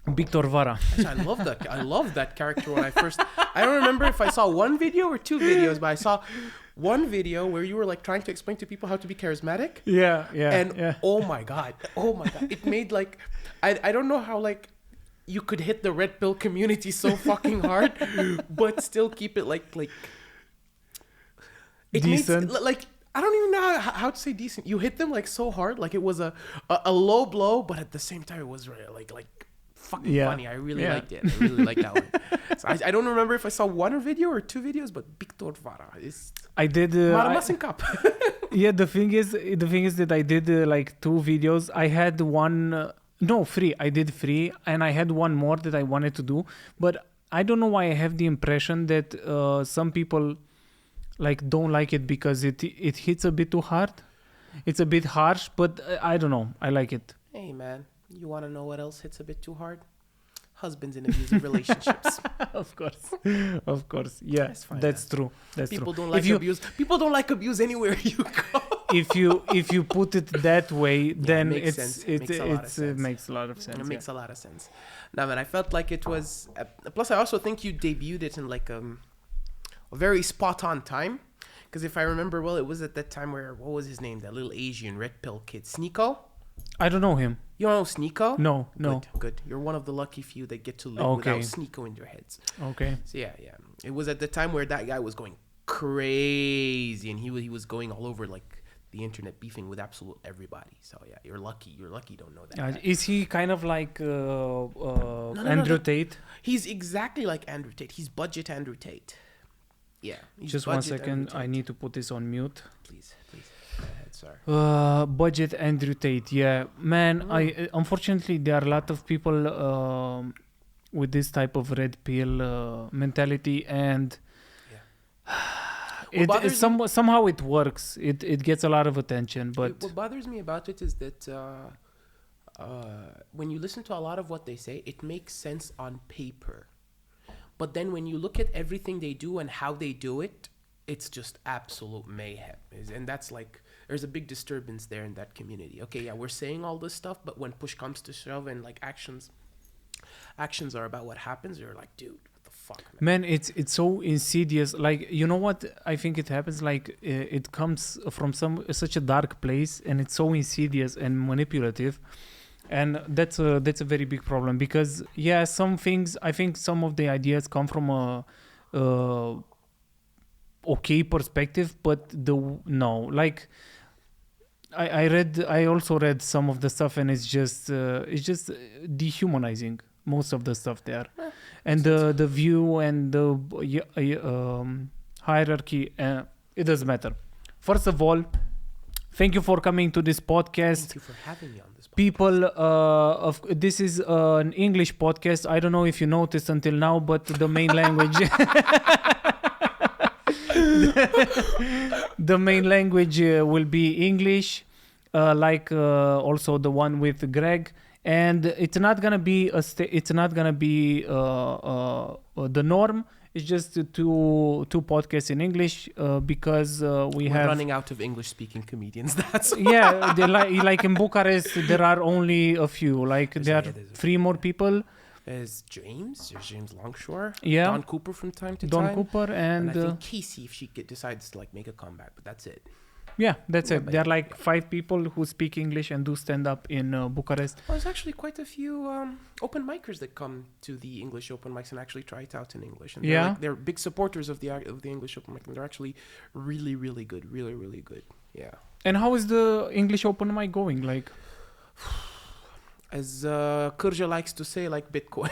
Victor Vara. I love that. I loved that character when I first. I don't remember if I saw one video or two videos, but I saw one video where you were like trying to explain to people how to be charismatic. Yeah. And oh my god, it made like I don't know how like you could hit the red pill community so fucking hard, but still keep it like it decent. Made, like I don't even know how to say decent. You hit them like so hard, like it was a low blow, but at the same time it was really like fucking funny. I really liked it. I really liked that one. So I don't remember if I saw one video or two videos, but Victor Vara is. I did. Cup. Yeah, the thing is that I did like 2 videos. I had one. Free. I did free, and I had one more that I wanted to do, but I don't know why I have the impression that some people like don't like it because it hits a bit too hard. It's a bit harsh, but I don't know. I like it. Hey man, you want to know what else hits a bit too hard? Husbands in abusive relationships. Of course. Yeah, that's true. People don't like abuse. People don't like abuse anywhere you go. if you put it that way, then it makes a lot of sense. It makes a lot of sense. Now, man, I felt like it was. Plus, I also think you debuted it in like a very spot on time. Because if I remember well, it was at that time where what was his name? That little Asian red pill kid, Sneeko. I don't know him. You don't know Sneeko? No. Good. You're one of the lucky few that get to live without Sneeko in their heads. Okay. So yeah. It was at the time where that guy was going crazy, and he was going all over like the internet, beefing with absolute everybody. So yeah, you're lucky. You don't know that. Is he kind of like Andrew Tate? He's exactly like Andrew Tate. He's budget Andrew Tate. Yeah. Just 1 second. I need to put this on mute. Please. Go ahead, sorry. Budget Andrew Tate. Yeah, man. I unfortunately there are a lot of people with this type of red pill mentality, and somehow it works. It gets a lot of attention. But what bothers me about it is that when you listen to a lot of what they say, it makes sense on paper. But then when you look at everything they do and how they do it, it's just absolute mayhem. And that's like, there's a big disturbance there in that community. Okay, yeah, we're saying all this stuff, but when push comes to shove and like actions are about what happens, you're like, dude, what the fuck, man? It's so insidious. Like, you know what? I think it happens like it comes from such a dark place, and it's so insidious and manipulative. And that's a very big problem because some things, I think some of the ideas come from a okay perspective, but I also read some of the stuff, and it's just dehumanizing most of the stuff there, and the view and the hierarchy. It doesn't matter. First of all, thank you for coming to this podcast. Thank you for having me on this podcast. People, this is an English podcast. I don't know if you noticed until now, but the main language, the main language will be English, like also the one with Greg. And it's not gonna be the norm. It's just two podcasts in English because we're running out of English-speaking comedians. That's yeah. Like in Bucharest, there are only a few. Like there are 3 more people. There's James Longshore. Yeah. Don Cooper from time to time. Don Cooper and I think Casey if she decides to like make a comeback, but that's it. Yeah, that's it. There are like 5 people who speak English and do stand-up in Bucharest. Well, there's actually quite a few open micers that come to the English open mics and actually try it out in English. And they're big supporters of the English open mic, and they're actually really, really good. Really, really good. Yeah. And how is the English open mic going? Like, as Kurja likes to say, like Bitcoin.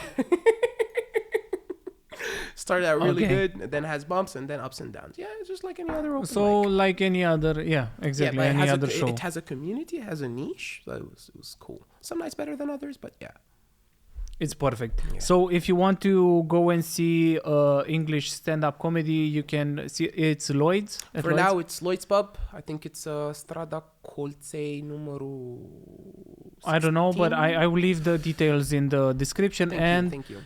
Started out really good, then has bumps and then ups and downs. Yeah, it's just like any other open mic. Like any other, exactly, any other show. It has a community, it has a niche. So it was cool. Some nights better than others, but yeah. It's perfect. Yeah. So if you want to go and see English stand-up comedy, you can see it's Lloyd's. Now it's Lloyd's Pub. I think it's Strada Colței numărul 16. I don't know, but I will leave the details in the description. Thank you.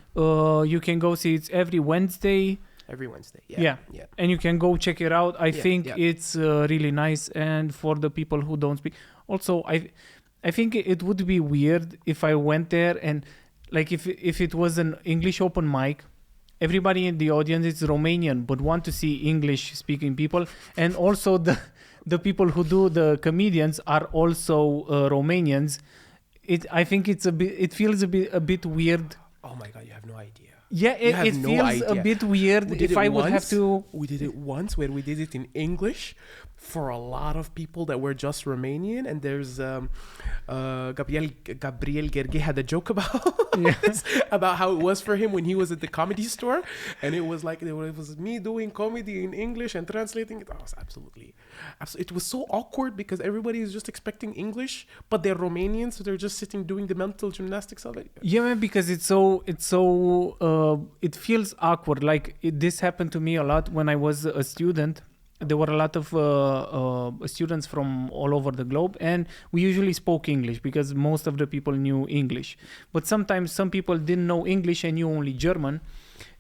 You can go see it every Wednesday. Every Wednesday, yeah. And you can go check it out. I think it's really nice, and for the people who don't speak. Also, I think it would be weird if I went there and like if it was an English open mic, everybody in the audience is Romanian but want to see English speaking people, and also the people who do the comedians are also Romanians. I think it feels a bit weird. Oh my God, you have no idea. Yeah, it no feels idea. a bit weird if I would have to. We did it once when we did it in English for a lot of people that were just Romanian, and there's Gabriel Gerge had a joke about this, about how it was for him when he was at the Comedy Store, and it was like it was me doing comedy in English and translating it. Oh, it was absolutely. It was so awkward because everybody is just expecting English, but they're Romanian, so they're just sitting doing the mental gymnastics of it. Yeah, man, because it feels awkward. Like this happened to me a lot when I was a student. There were a lot of students from all over the globe, and we usually spoke English because most of the people knew English. But sometimes some people didn't know English and knew only German,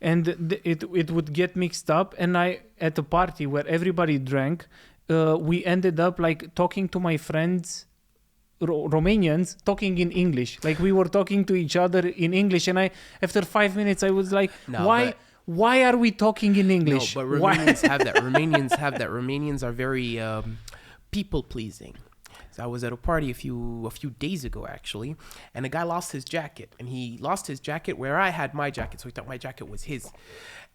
and it would get mixed up. And I, at a party where everybody drank, we ended up like talking to my friends, Romanians, talking in English. Like we were talking to each other in English, and after 5 minutes I was like, why are we talking in English? No, but Romanians have that. Romanians have that. Romanians are very people pleasing. So I was at a party a few days ago actually, and a guy lost his jacket, and he lost his jacket where I had my jacket, so he thought my jacket was his.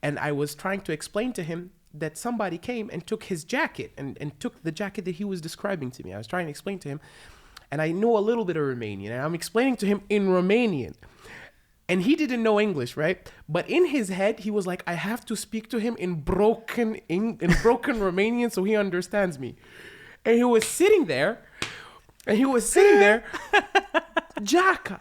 And I was trying to explain to him that somebody came and took his jacket and took the jacket that he was describing to me. I was trying to explain to him, and I know a little bit of Romanian, and I'm explaining to him in Romanian. And he didn't know English, right? But in his head, he was like, I have to speak to him in broken Romanian so he understands me. And he was sitting there, Jaca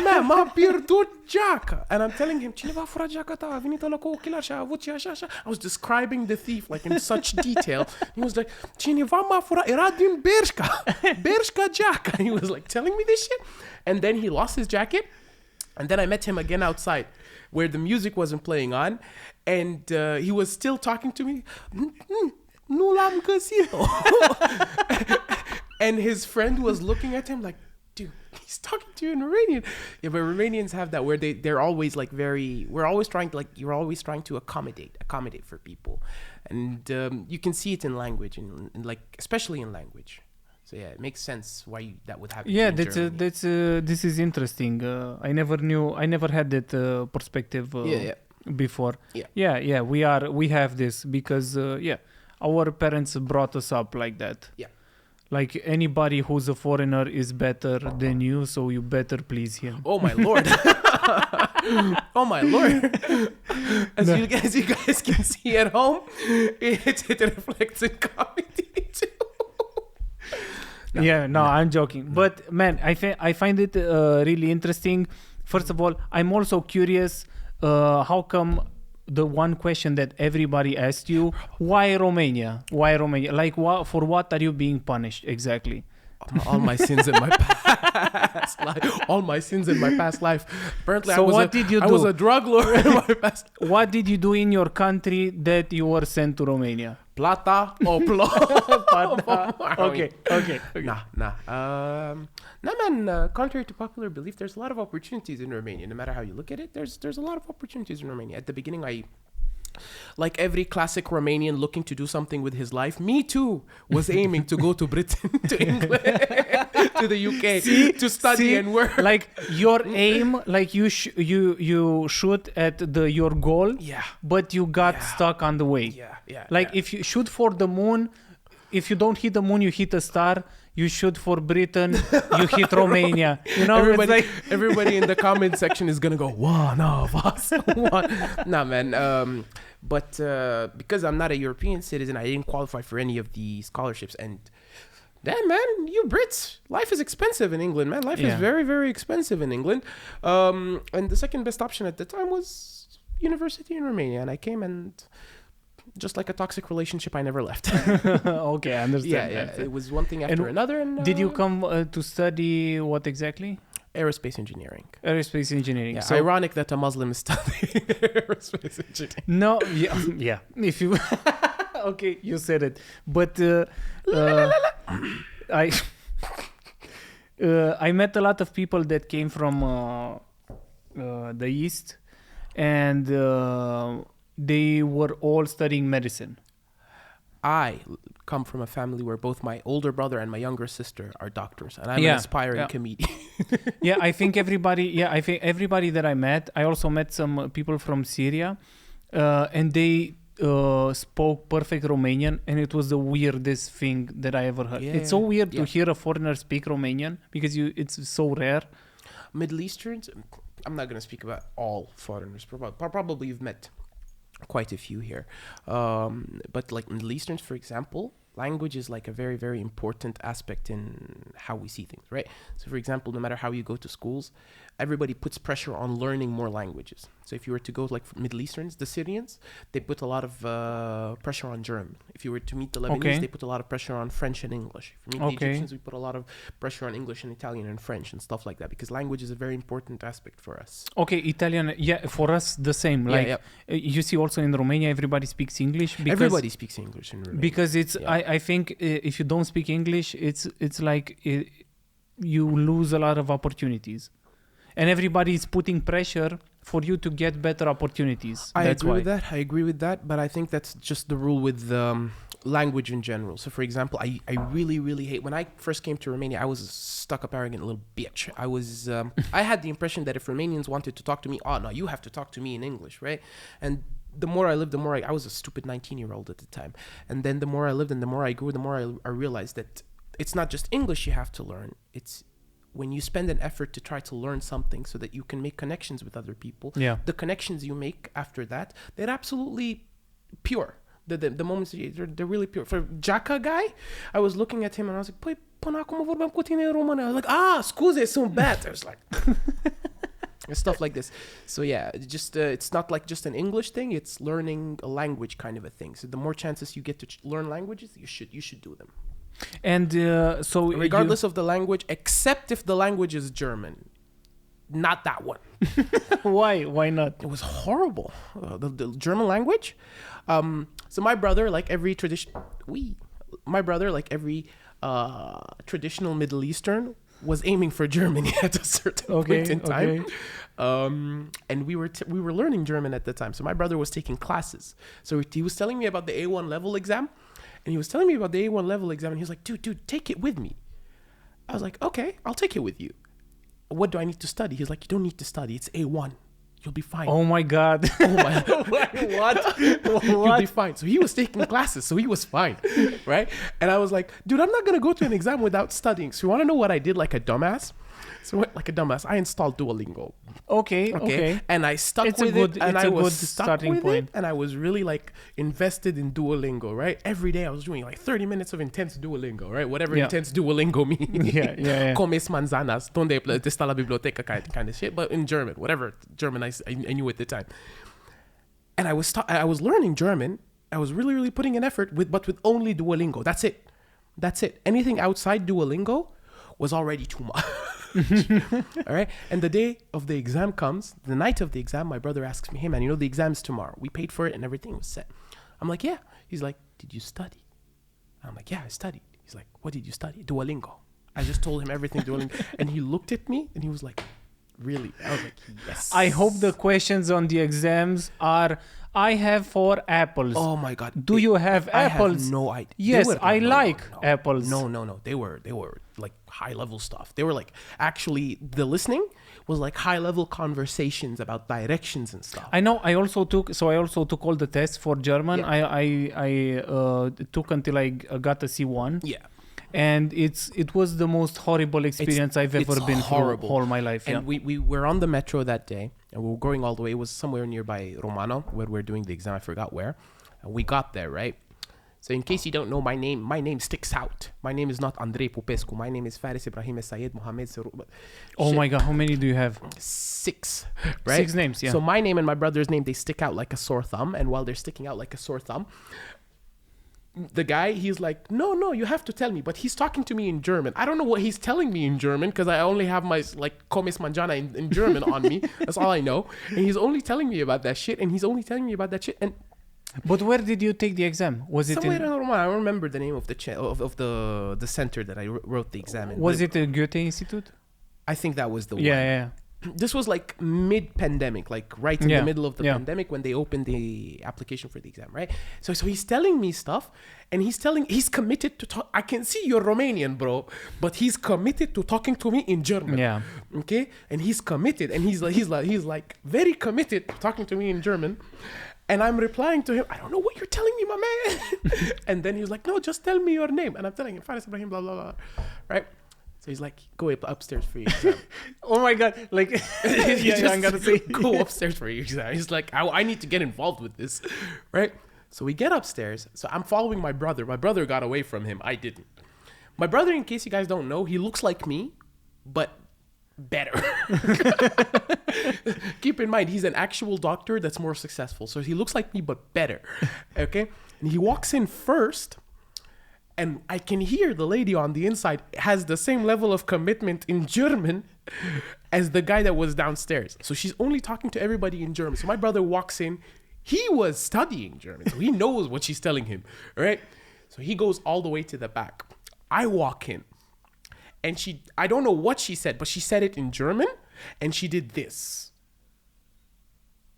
mea, m-a pierdut jaca. And I'm telling him, cineva a furat jaca ta, a venit ăla cu ochelari și a avut și așa. I was describing the thief like in such detail. He was like, cineva m-a furat, era din Bershka jaca. He was like telling me this shit. And then he lost his jacket. And then I met him again outside where the music wasn't playing on. And he was still talking to me. Nu l-am găsit-o. And his friend was looking at him like, dude, he's talking to you in Romanian. Yeah, but Romanians have that where they're always like you're always trying to accommodate for people. And you can see it in language and like, especially in language. So yeah, it makes sense why that would happen. Yeah, this is interesting. I never had that perspective before. Yeah. We have this because our parents brought us up like that. Yeah. Like anybody who's a foreigner is better than you, so you better please him. Oh my lord. Oh my lord. As you guys can see at home, it reflects in comedy too. I'm joking. But man, I find it really interesting. First of all, I'm also curious how come the one question that everybody asked you, why Romania? Like, for what are you being punished exactly? All my sins in my past life. All my sins in my past life. Apparently, so what did you do? I was a drug lord in my past. What did you do in your country that you were sent to Romania? Plata o plo. Okay. Man. Contrary to popular belief, there's a lot of opportunities in Romania. No matter how you look at it, there's a lot of opportunities in Romania. At the beginning, like every classic Romanian looking to do something with his life, me too was aiming to go to Britain, to England, to the UK, to study and work. Like your aim, like you shoot at your goal, but you got stuck on the way. Like if you shoot for the moon, if you don't hit the moon, you hit a star. You shoot for Britain, you hit Romania. You know, everybody in the comment section is gonna go, one of us. Nah, man. But because I'm not a European citizen, I didn't qualify for any of the scholarships. And damn, man, you Brits, life is expensive in England, man. Life is very, very expensive in England. And the second best option at the time was university in Romania. And I came, and just like a toxic relationship, I never left. Okay, I understand. Yeah. It was one thing after another. And did you come to study what exactly? Aerospace engineering. Yeah. So ironic that a Muslim is studying aerospace engineering. No, yeah. If you okay, you said it. But I met a lot of people that came from the East, and they were all studying medicine. I come from a family where both my older brother and my younger sister are doctors, and I'm Yeah, an aspiring yeah. comedian. Yeah, I think everybody that I met, I also met some people from Syria, and they spoke perfect Romanian, and it was the weirdest thing that I ever heard. It's so weird to hear a foreigner speak Romanian because it's so rare. Middle Easterns, I'm not going to speak about all foreigners. Probably you've met quite a few here. But like Middle Easterns, for example, language is like a very, very important aspect in how we see things, right? So for example, no matter how you go to schools, everybody puts pressure on learning more languages. So if you were to go like Middle Easterns, the Syrians, they put a lot of pressure on German. If you were to meet the Lebanese, they put a lot of pressure on French and English. If you meet the Egyptians, we put a lot of pressure on English and Italian and French and stuff like that, because language is a very important aspect for us. Okay, Italian, yeah, for us the same. Like you see also in Romania, everybody speaks English. Because everybody speaks English in Romania. Because it's, I think if you don't speak English, it's like you lose a lot of opportunities. And everybody is putting pressure for you to get better opportunities. I agree with that, but I think that's just the rule with language in general. So for example, I really, really hate, when I first came to Romania, I was a stuck-up, arrogant little bitch. I had the impression that if Romanians wanted to talk to me, oh no, you have to talk to me in English, right? And the more I lived, the more I was a stupid 19-year-old at the time. And then the more I lived and the more I grew, the more I realized that it's not just English you have to learn. It's when you spend an effort to try to learn something so that you can make connections with other people, the connections you make after that, they're absolutely pure. The moments, they're really pure. For Jaka guy, I was looking at him and I was like, păi, până acum vorbeam cu tine în română. I was like, scuze, sunt bad. I was like... stuff like this. So yeah, just it's not like just an English thing, it's learning a language kind of a thing. So the more chances you get to learn languages, you should do them. And so regardless of the language, except if the language is German, not that one. Why not? It was horrible. The German language. So my brother, like every traditional Middle Eastern, was aiming for Germany at a certain point in time. And we were learning German at the time. So my brother was taking classes. So he was telling me about the A1 level exam. And he was telling me about the A1 level exam. And he was like, dude, take it with me. I was like, okay, I'll take it with you. What do I need to study? He's like, you don't need to study. It's A1. You'll be fine. Oh my God. What? You'll be fine. So he was taking classes, so he was fine, right? And I was like, dude, I'm not going to go to an exam without studying. So you want to know what I did like a dumbass? I installed Duolingo. Okay. And I stuck with it. And I was starting point. And I was really like invested in Duolingo, right? Every day I was doing like 30 minutes of intense Duolingo, right? Whatever intense Duolingo means. Yeah. Comes manzanas, donde está la biblioteca kind of shit, but in German, whatever German I knew at the time. And I was learning German. I was really, really putting an effort but with only Duolingo. That's it. Anything outside Duolingo was already too much. All right. And the day of the exam comes, the night of the exam, my brother asks me, hey man, the exam is tomorrow. We paid for it and everything was set. I'm like, yeah. He's like, did you study? I'm like, yeah, I studied. He's like, what did you study? Duolingo. I just told him everything Duolingo. And he looked at me and he was like, really? I was like, yes. I hope the questions on the exams are, I have 4 apples. Oh my God. Do you have apples? I have no idea. Yes, I like apples. No. They were like high level stuff. They were like, actually the listening was like high level conversations about directions and stuff. I know. I also took all the tests for German. Yeah. I took until I got a C1. Yeah. And it was the most horrible experience I've ever been through all my life. And we were on the metro that day, and we were going all the way. It was somewhere nearby Romano, where we're doing the exam. I forgot where. And we got there, right? So in case you don't know my name sticks out. My name is not Andrei Popescu. My name is Faris Ibrahim Sayed Mohamed Seru. Oh my God, how many do you have? 6, right? 6 names, yeah. So my name and my brother's name, they stick out like a sore thumb. And while they're sticking out like a sore thumb, the guy, he's like, no, you have to tell me. But he's talking to me in German. I don't know what he's telling me in German because I only have my like Comes Manjana in German on me. That's all I know. And he's only telling me about that shit. And but where did you take the exam? Was it somewhere in Romania? I don't remember the name of the center that I wrote the exam in. Was it a Goethe Institute? I think that was the one. Yeah. this was like mid-pandemic, like right in Yeah, the middle of the yeah. pandemic when they opened the application for the exam, right? So he's telling me stuff, and he's committed to talk. I can see you're Romanian, bro, but he's committed to talking to me in German. Yeah. Okay, and he's committed, and he's like very committed to talking to me in German. And I'm replying to him, I don't know what you're telling me, my man. And then he's like, no, just tell me your name. And I'm telling him, Faris Ibrahim, blah, blah, blah. Right? So he's like, go upstairs for your exam. Oh my God. Like, Yeah, I'm going to say. go upstairs for your exam. He's like, I need to get involved with this. Right? So we get upstairs. So I'm following my brother. My brother got away from him. I didn't. My brother, in case you guys don't know, he looks like me, but better. Keep in mind, he's an actual doctor that's more successful. So he looks like me, but better. Okay? And he walks in first, and I can hear the lady on the inside has the same level of commitment in German as the guy that was downstairs. So she's only talking to everybody in German. So my brother walks in. He was studying German, so he knows what she's telling him, right? So he goes all the way to the back. I walk in. And I don't know what she said, but she said it in German, and she did this.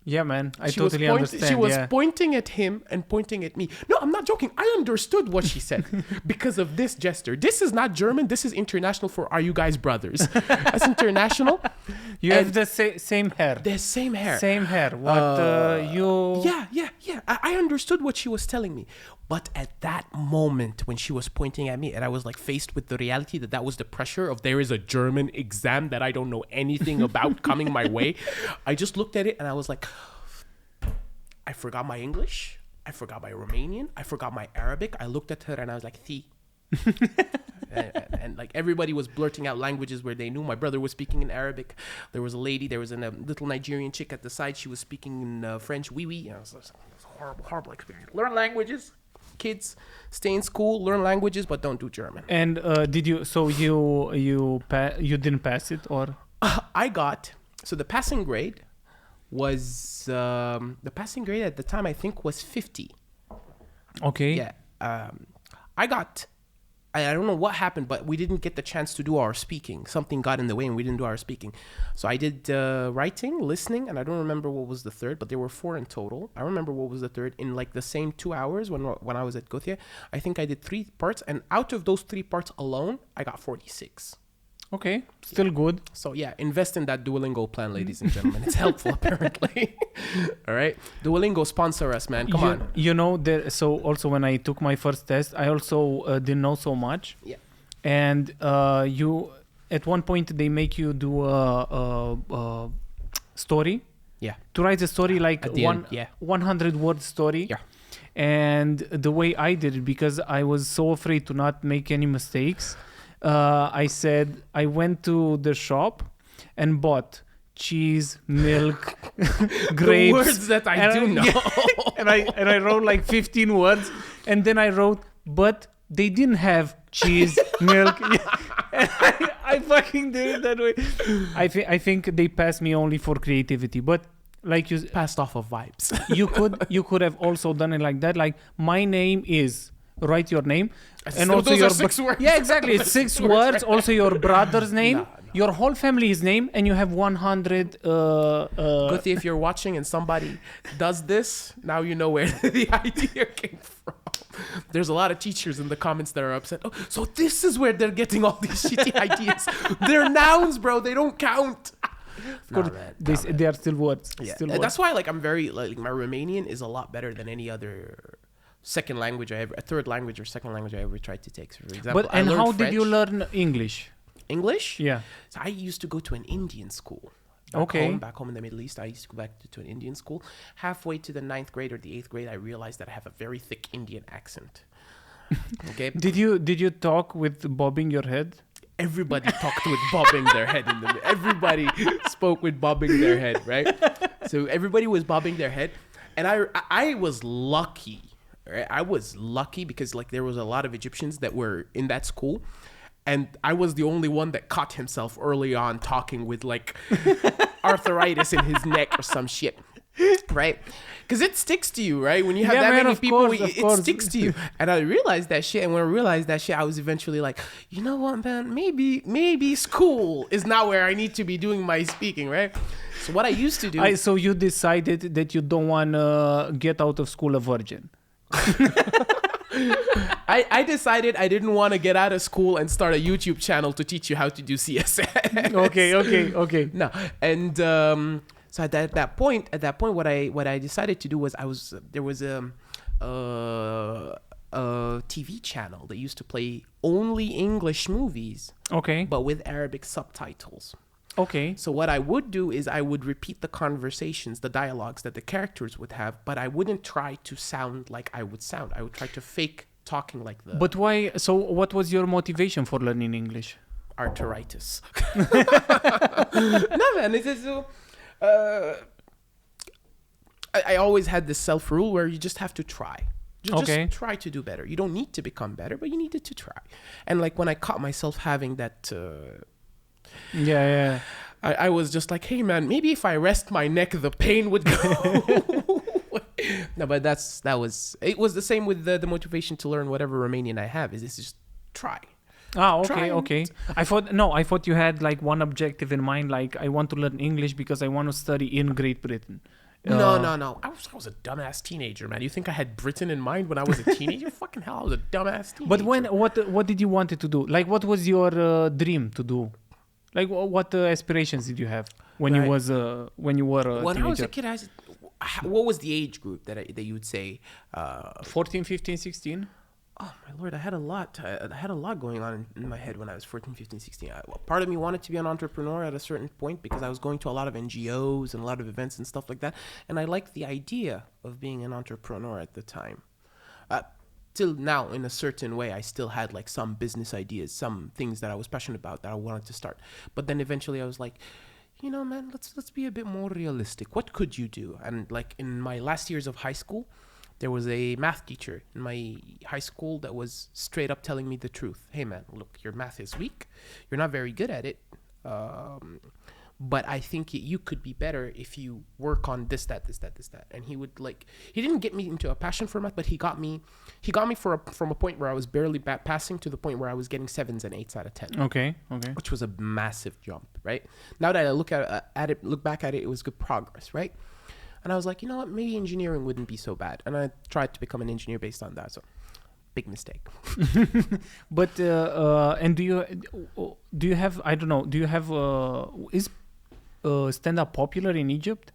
Yeah, man. I She was totally understand. She was Yeah. pointing at him and pointing at me. No, I'm not joking. I understood what she said because of this gesture. This is not German. This is international for Are You Guys Brothers? That's international. You have the same hair. The same hair. Same hair. What you... Yeah. I understood what she was telling me. But at that moment when she was pointing at me and I was like faced with the reality that was the pressure of there is a German exam that I don't know anything about coming my way, I just looked at it and I was like, I forgot my English. I forgot my Romanian. I forgot my Arabic. I looked at her and I was like, "Thi." and like everybody was blurting out languages where they knew. My brother was speaking in Arabic. There was a lady. There was a little Nigerian chick at the side. She was speaking in French. Oui, oui. You know, it was a horrible experience. Learn languages. Kids, stay in school, learn languages, but don't do German. And did you? So you didn't pass it, or? I got, so the passing grade was the passing grade at the time I think was 50. Okay. Yeah. I don't know what happened, but we didn't get the chance to do our speaking. Something got in the way and we didn't do our speaking. So I did writing, listening, and I don't remember what was the third, but there were 4 in total. I remember what was the third in like the same 2 hours when I was at Gothia. I think I did 3 parts, and out of those 3 parts alone, I got 46. Okay, still good. So yeah, invest in that Duolingo plan, ladies and gentlemen. It's helpful apparently. All right, Duolingo, sponsor us, man. Come on. You know, so also when I took my first test, I also didn't know so much. Yeah. And you, at one point, they make you do a story. Yeah. To write a story like At the end, yeah. 100-word story. Yeah. And the way I did it, because I was so afraid to not make any mistakes, I said I went to the shop and bought cheese, milk, grapes. The words that I do know. and I wrote like 15 words, and then I wrote, but they didn't have cheese, milk. And I fucking did it that way. I think they passed me only for creativity, but like you Passed off of vibes. you could have also done it like that. Like, my name is, write your name, and So also those your are 6 words. Yeah, exactly. It's 6 words. Also your brother's name, No. your whole family's name, and you have 100. Guthi, if you're watching and somebody does this, now you know where the idea came from. There's a lot of teachers in the comments that are upset. Oh, so this is where they're getting all these shitty ideas. They're nouns, bro. They don't count. Of course, they are still words. Yeah, Still and words. that's why like I'm very like my Romanian is a lot better than any other second language a third language or second language I ever tried to take. So for example, But I and learned how did you French. learn English? English? Yeah. So I used to go to an Indian school. Okay. Back home in the Middle East, I used to go back to an Indian school. Halfway to the 9th grade or the 8th grade, I realized that I have a very thick Indian accent. Okay. Did you talk with bobbing your head? Everybody talked with bobbing their head everybody spoke with bobbing their head, right? So everybody was bobbing their head, and I was lucky, right? I was lucky because like there was a lot of Egyptians that were in that school, and I was the only one that caught himself early on talking with like arthritis in his neck or some shit. right? Because it sticks to you, right? When you have Yeah, that man, many of people, course, of it course. sticks to you. And I realized that shit. And when I realized that shit, I was eventually like, you know what, man? Maybe school is not where I need to be doing my speaking, right? So what I used to do, So you decided that you don't want to get out of school a virgin. I decided I didn't want to get out of school and start a YouTube channel to teach you how to do CSS. Okay. No, and so at that point, what I decided to do was there was a TV channel that used to play only English movies, Okay. but with Arabic subtitles. Okay. So what I would do is I would repeat the conversations, the dialogues that the characters would have, but I wouldn't try to sound like I would sound. I would try to fake talking like the But why? So what was your motivation for learning English? arteritis. No, man, it's just so. I always had this self rule where you just have to try. Okay. Just try to do better. You don't need to become better, but you needed to try. And like when I caught myself having that. Yeah. I was just like, hey man, maybe if I rest my neck, the pain would go. No, but it was the same with the motivation to learn whatever Romanian I have. Is just try. Try Okay. I thought you had like one objective in mind, like I want to learn English because I want to study in Great Britain. No. I was a dumbass teenager, man. You think I had Britain in mind when I was a teenager? Fucking hell, I was a dumbass teenager. But what did you wanted to do? Like, what was your dream to do? Like, what aspirations did you have when you were a when teenager? I was a kid, what was the age group that you would say? 14, 15, 16? Oh my lord, I had a lot. I had a lot going on in my head when I was 14, 15, 16. Part of me wanted to be an entrepreneur at a certain point because I was going to a lot of NGOs and a lot of events and stuff like that. And I liked the idea of being an entrepreneur at the time. Till now, in a certain way, I still had like some business ideas, some things that I was passionate about that I wanted to start. But then eventually I was like, you know, man, let's be a bit more realistic. What could you do? And like in my last years of high school, there was a math teacher in my high school that was straight up telling me the truth. Hey, man, look, your math is weak. You're not very good at it. But I think you could be better if you work on this, that. And he didn't get me into a passion for math, but he got me from a point where I was barely passing to the point where I was getting 7s and 8s out of 10. Okay. Which was a massive jump, right? Now that I look back at it, it was good progress, right? And I was like, you know what? Maybe engineering wouldn't be so bad. And I tried to become an engineer based on that. So, big mistake. But and do you have, I don't know, do you have is stand-up popular in Egypt?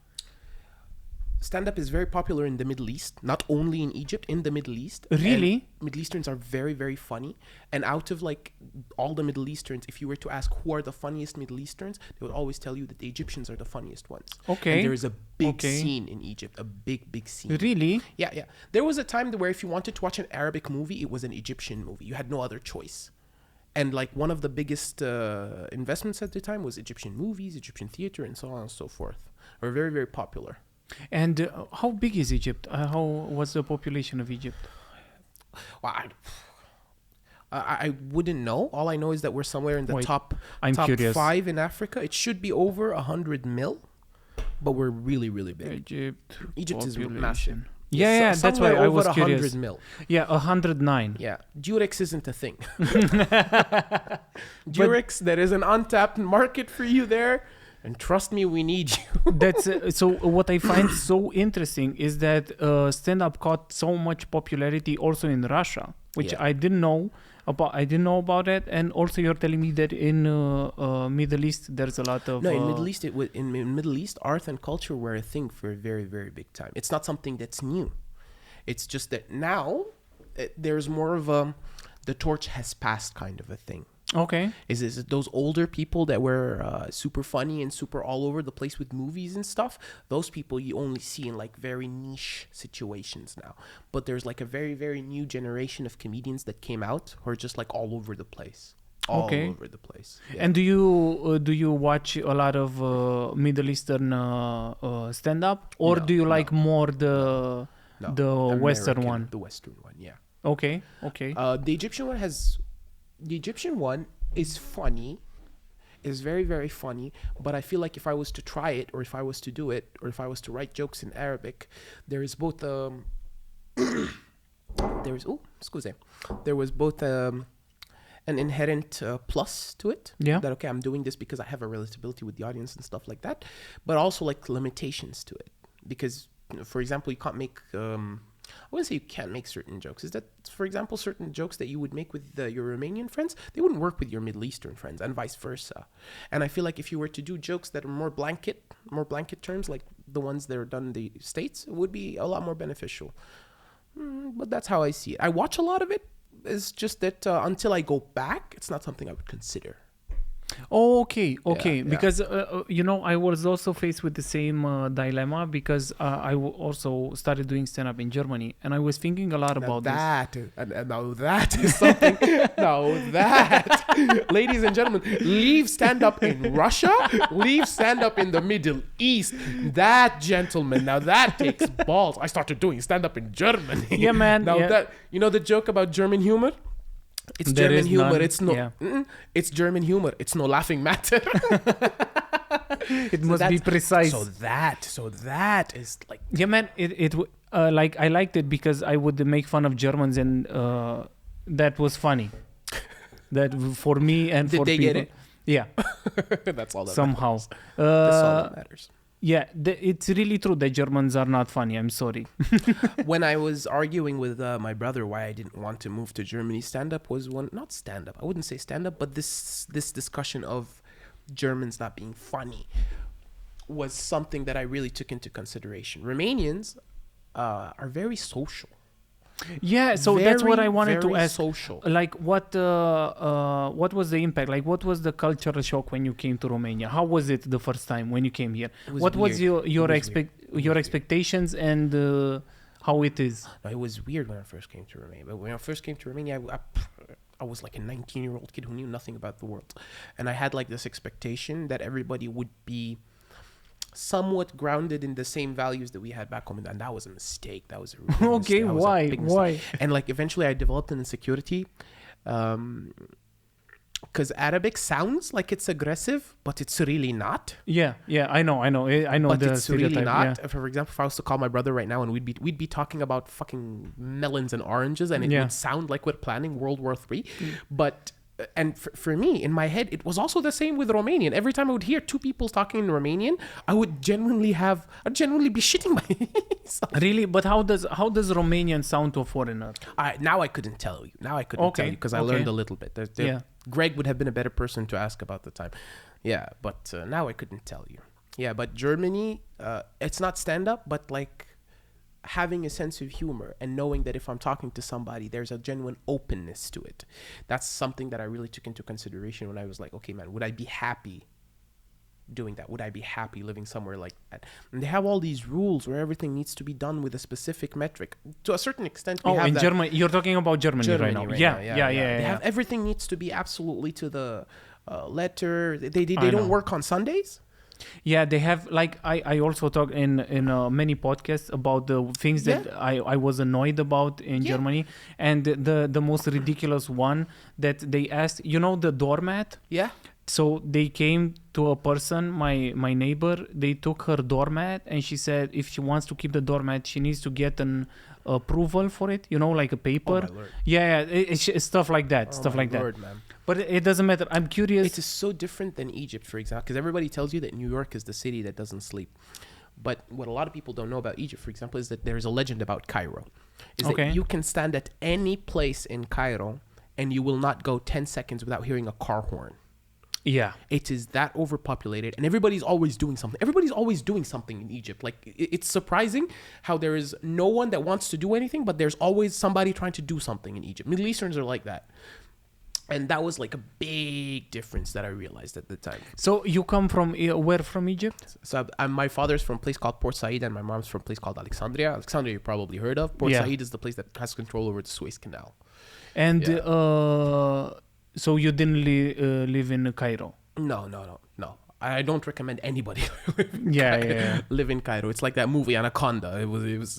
Stand-up is very popular in the Middle East, not only in Egypt, in the Middle East. Really? And Middle Easterns are very, very funny. And out of like all the Middle Easterns, if you were to ask who are the funniest Middle Easterns, they would always tell you that the Egyptians are the funniest ones. Okay. And there is a big scene in Egypt, a big scene. Really? Yeah. There was a time where if you wanted to watch an Arabic movie, it was an Egyptian movie. You had no other choice. And like one of the biggest investments at the time was Egyptian movies, Egyptian theater, and so on and so forth. Were very, very popular. And how big is Egypt? What's the population of Egypt? Well, I wouldn't know. All I know is that we're somewhere in the top curious. 5 in Africa. It should be over 100 mil, but we're really, really big. Egypt is massive. Yeah, that's why I was curious. 100 mil. Yeah, 109. Yeah, Durex isn't a thing. Durex, there is an untapped market for you there. And trust me, we need you. That's so. What I find so interesting is that stand-up caught so much popularity also in Russia, which I didn't know about. I didn't know about it, and also you're telling me that in Middle East there's a lot of. No, in Middle East, in Middle East, art and culture were a thing for a very, very big time. It's not something that's new. It's just that now there's more of a the torch has passed kind of a thing. Okay. Is those older people that were super funny and super all over the place with movies and stuff? Those people you only see in like very niche situations now. But there's like a very, very new generation of comedians that came out who are just like all over the place. All over the place. Yeah. And do you watch a lot of Middle Eastern stand-up, or do you like more the Western one? The Western one, yeah. Okay. The Egyptian one is funny. is very, very funny, but I feel like if I was to try it, or if I was to do it, or if I was to write jokes in Arabic, there is both there was both an inherent plus to it. Yeah. That, okay, I'm doing this because I have a relatability with the audience and stuff like that, but also like limitations to it. Because, for example, you can't make, I wouldn't say you can't make certain jokes. Is that, for example, certain jokes that you would make with your Romanian friends, they wouldn't work with your Middle Eastern friends, and vice versa. And I feel like if you were to do jokes that are more blanket terms, like the ones that are done in the States, it would be a lot more beneficial. But that's how I see it. I watch a lot of it. It's just that until I go back, it's not something I would consider. Oh, okay. Yeah. Because, I was also faced with the same dilemma because I also started doing stand-up in Germany, and I was thinking a lot about this. Now that is something. Now that, ladies and gentlemen, leave stand-up in Russia, leave stand-up in the Middle East. That, gentleman, now that takes balls. I started doing stand-up in Germany. Yeah, man. Now that, the joke about German humor? It's there German humor. None. It's no. Yeah. It's German humor. It's no laughing matter. It must be precise. So that is like. Yeah, man. Like I liked it because I would make fun of Germans, and that was funny. That for me and for people. Did they get it? Yeah. That's all that somehow. Matters. That's all that matters. Yeah, it's really true that Germans are not funny. I'm sorry. When I was arguing with my brother why I didn't want to move to Germany, stand-up was one. Not stand-up. I wouldn't say stand-up, but this discussion of Germans not being funny was something that I really took into consideration. Romanians are very social. Yeah, so that's what I wanted to ask. Social. Like, what was the impact? Like, what was the cultural shock when you came to Romania? How was it the first time when you came here? What was your expectations and how it is? No, it was weird when I first came to Romania. But when I first came to Romania, I was like a 19-year-old kid who knew nothing about the world, and I had like this expectation that everybody would be somewhat grounded in the same values that we had back home, and that was a mistake. That was a really okay. Why? And like eventually I developed an insecurity because Arabic sounds like it's aggressive, but it's really not. Yeah, I know but it's really not. Yeah. For example, if I was to call my brother right now and we'd be talking about fucking melons and oranges, and it would sound like we're planning World War III. But and for me, in my head, it was also the same with Romanian. Every time I would hear two people talking in Romanian, I'd genuinely be shitting myself. Really? But how does Romanian sound to a foreigner? Now I couldn't tell you. Tell you because I learned a little bit. Greg would have been a better person to ask about the time. Yeah, but now I couldn't tell you. Yeah, but Germany, it's not stand-up, but like having a sense of humor and knowing that if I'm talking to somebody, there's a genuine openness to it. That's something that I really took into consideration when I was like, okay, man, would I be happy doing that? Would I be happy living somewhere like that? And they have all these rules where everything needs to be done with a specific metric. To a certain extent, in Germany, you're talking about Germany right now. They have everything needs to be absolutely to the letter. They don't work on Sundays. Yeah, they have, like, I also talk in many podcasts about the things that I was annoyed about in Germany, and the most ridiculous one that they asked, the doormat. Yeah. So they came to a person, my neighbor, they took her doormat, and she said if she wants to keep the doormat, she needs to get an approval for it, like a paper. Oh, my Lord. It's stuff like that. Lord, man. But it doesn't matter. I'm curious. It is so different than Egypt, for example, because everybody tells you that New York is the city that doesn't sleep. But what a lot of people don't know about Egypt, for example, is that there's a legend about Cairo. That you can stand at any place in Cairo and you will not go 10 seconds without hearing a car horn. Yeah. It is that overpopulated, and everybody's always doing something. Everybody's always doing something in Egypt. Like, it's surprising how there is no one that wants to do anything, but there's always somebody trying to do something in Egypt. Middle Easterns are like that. And that was like a big difference that I realized at the time. So you come from where from Egypt? So my father's from a place called Port Said, and my mom's from a place called Alexandria. Alexandria you probably heard of. Port Said is the place that has control over the Suez Canal. And so you didn't live in Cairo? No. I don't recommend anybody live in Cairo. It's like that movie Anaconda. It was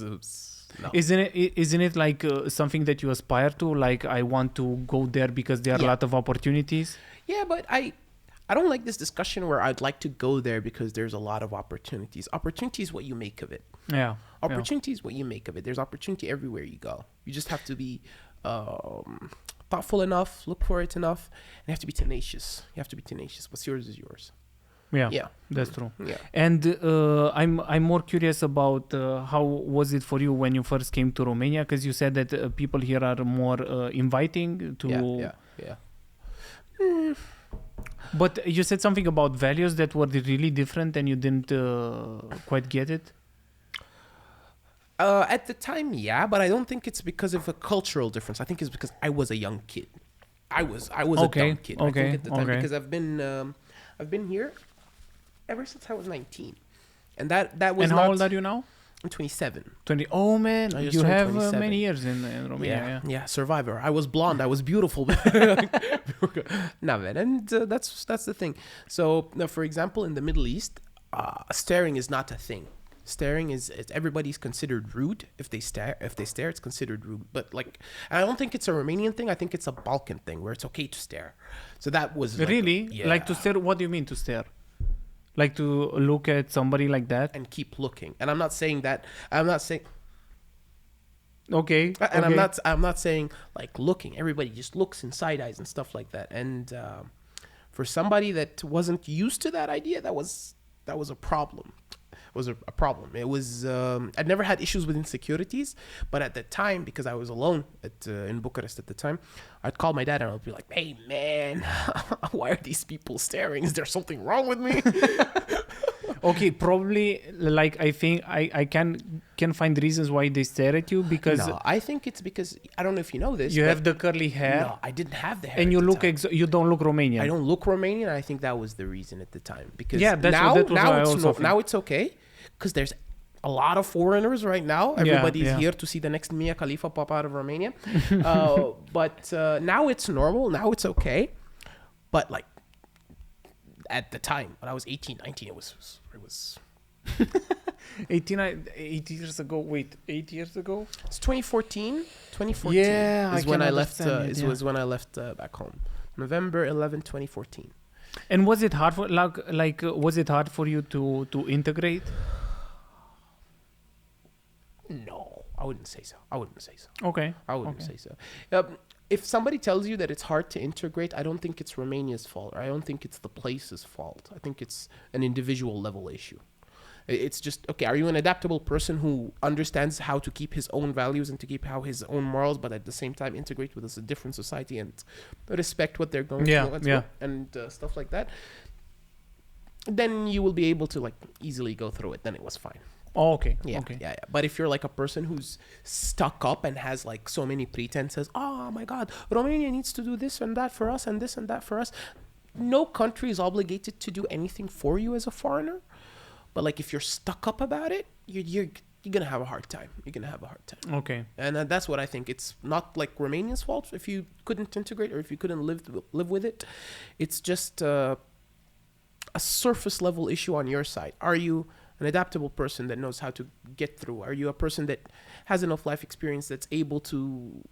no. Isn't it like something that you aspire to? Like, I want to go there because there are a lot of opportunities. Yeah, but I I don't like this discussion where I'd like to go there because there's a lot of opportunities. Opportunity is what you make of it. Yeah. Opportunity is what you make of it. There's opportunity everywhere you go. You just have to be thoughtful enough, look for it enough, and you have to be tenacious. What's yours is yours. Yeah, that's true. Yeah. And I'm more curious about how was it for you when you first came to Romania? Because you said that people here are more inviting to. Yeah. But you said something about values that were really different, and you didn't quite get it. At the time, yeah, but I don't think it's because of a cultural difference. I think it's because I was a young kid. I was a dumb kid. I think at the time because I've been here ever since I was 19, and that was. And how old are you now? I'm 27. 20. Oh man, you have many years in Romania. Yeah, survivor. I was blonde. I was beautiful. No, man, and that's the thing. So, now, for example, in the Middle East, staring is not a thing. Staring is everybody's considered rude if they stare. If they stare, it's considered rude. But like, I don't think it's a Romanian thing. I think it's a Balkan thing where it's okay to stare. So that was really like to stare. What do you mean to stare? Like to look at somebody like that and keep looking. And I'm not saying that. I'm not saying. Okay. And I'm not saying like looking. Everybody just looks in side eyes and stuff like that. And for somebody that wasn't used to that idea, that was a problem. It was I'd never had issues with insecurities, but at the time, because I was alone in Bucharest at the time, I'd call my dad and I'd be like, "Hey man, why are these people staring? Is there something wrong with me?" Okay, probably like I think I can find reasons why they stare at you because no, I think it's because I don't know if you know this. You have the curly hair. No, I didn't have the hair. And you look you don't look Romanian. I don't look Romanian. I think that was the reason at the time because now it's okay because there's a lot of foreigners right now. Everybody's here to see the next Mia Khalifa pop out of Romania. But now it's normal. Now it's okay. But like at the time when I was 18, 19, it was 8 years ago. Wait, 8 years ago? It's 2014. 2014 yeah, is when I left. Was when I left back home. November 11, 2014. And was it hard for was it hard for you to integrate? No, I wouldn't say so. Okay. I wouldn't say so. If somebody tells you that it's hard to integrate, I don't think it's Romania's fault. Or I don't think it's the place's fault. I think it's an individual level issue. It's just, okay, are you an adaptable person who understands how to keep his own values and to keep his own morals, but at the same time integrate with a different society and respect what they're going through and stuff like that? Then you will be able to like easily go through it. Then it was fine. Oh, okay. Yeah. But if you're like a person who's stuck up and has like so many pretenses, oh my God, Romania needs to do this and that for us and this and that for us. No country is obligated to do anything for you as a foreigner. But like if you're stuck up about it, you're gonna have a hard time. Okay. And that's what I think. It's not like Romania's fault if you couldn't integrate or if you couldn't live with it. It's just a surface level issue on your side. Are you an adaptable person that knows how to get through? Are you a person that has enough life experience that's able to,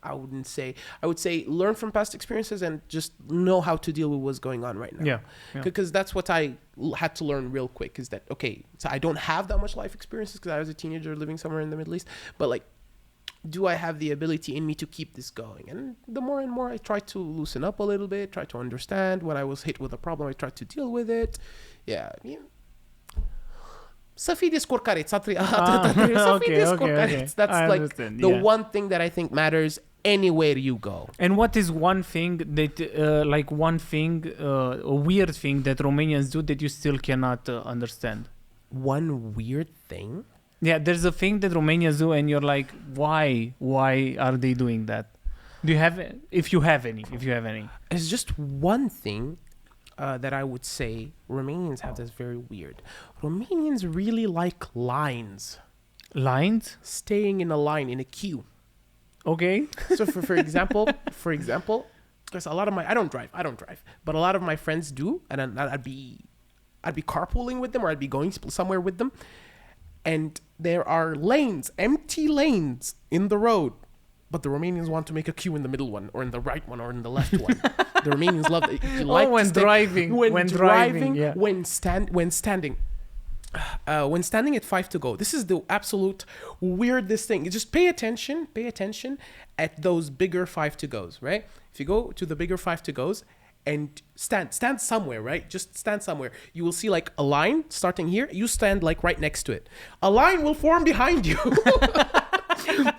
I would say learn from past experiences and just know how to deal with what's going on right now? Yeah. Because that's what I had to learn real quick is that, okay, so I don't have that much life experiences because I was a teenager living somewhere in the Middle East, but like, do I have the ability in me to keep this going? And the more and more I try to loosen up a little bit, try to understand. When I was hit with a problem, I tried to deal with it. Să fii descurcareț. That's like the one thing that I think matters anywhere you go. And what is one thing that, a weird thing that Romanians do that you still cannot understand? One weird thing? Yeah, there's a thing that Romanians do and you're like, why? Why are they doing that? Do you have, if you have any? It's just one thing that I would say Romanians have that's very weird. Romanians really like lines. Lines? Staying in a line, in a queue. Okay. So for example, because a lot of I don't drive, but a lot of my friends do, and I'd be carpooling with them or I'd be going somewhere with them, and there are lanes, empty lanes in the road But the Romanians want to make a queue in the middle one, or in the right one, or in the left one. The Romanians love it. Like when driving. When standing at 5 to go. This is the absolute weirdest thing. You just pay attention at those bigger 5 to goes, right? If you go to the bigger 5 to goes and stand somewhere, right? Just stand somewhere. You will see like a line starting here. You stand like right next to it. A line will form behind you.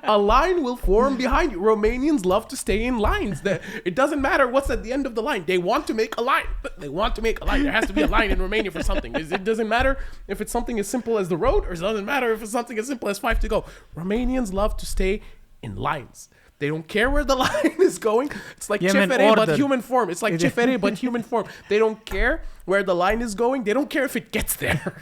A line will form behind you. Romanians love to stay in lines. It doesn't matter what's at the end of the line. They want to make a line. They want to make a line. There has to be a line in Romania for something. It doesn't matter if it's something as simple as the road, or it doesn't matter if it's something as simple as 5 to go. Romanians love to stay in lines. They don't care where the line is going. It's like Cefere, but human form. It's like Cefere, but human form. They don't care where the line is going. They don't care if it gets there.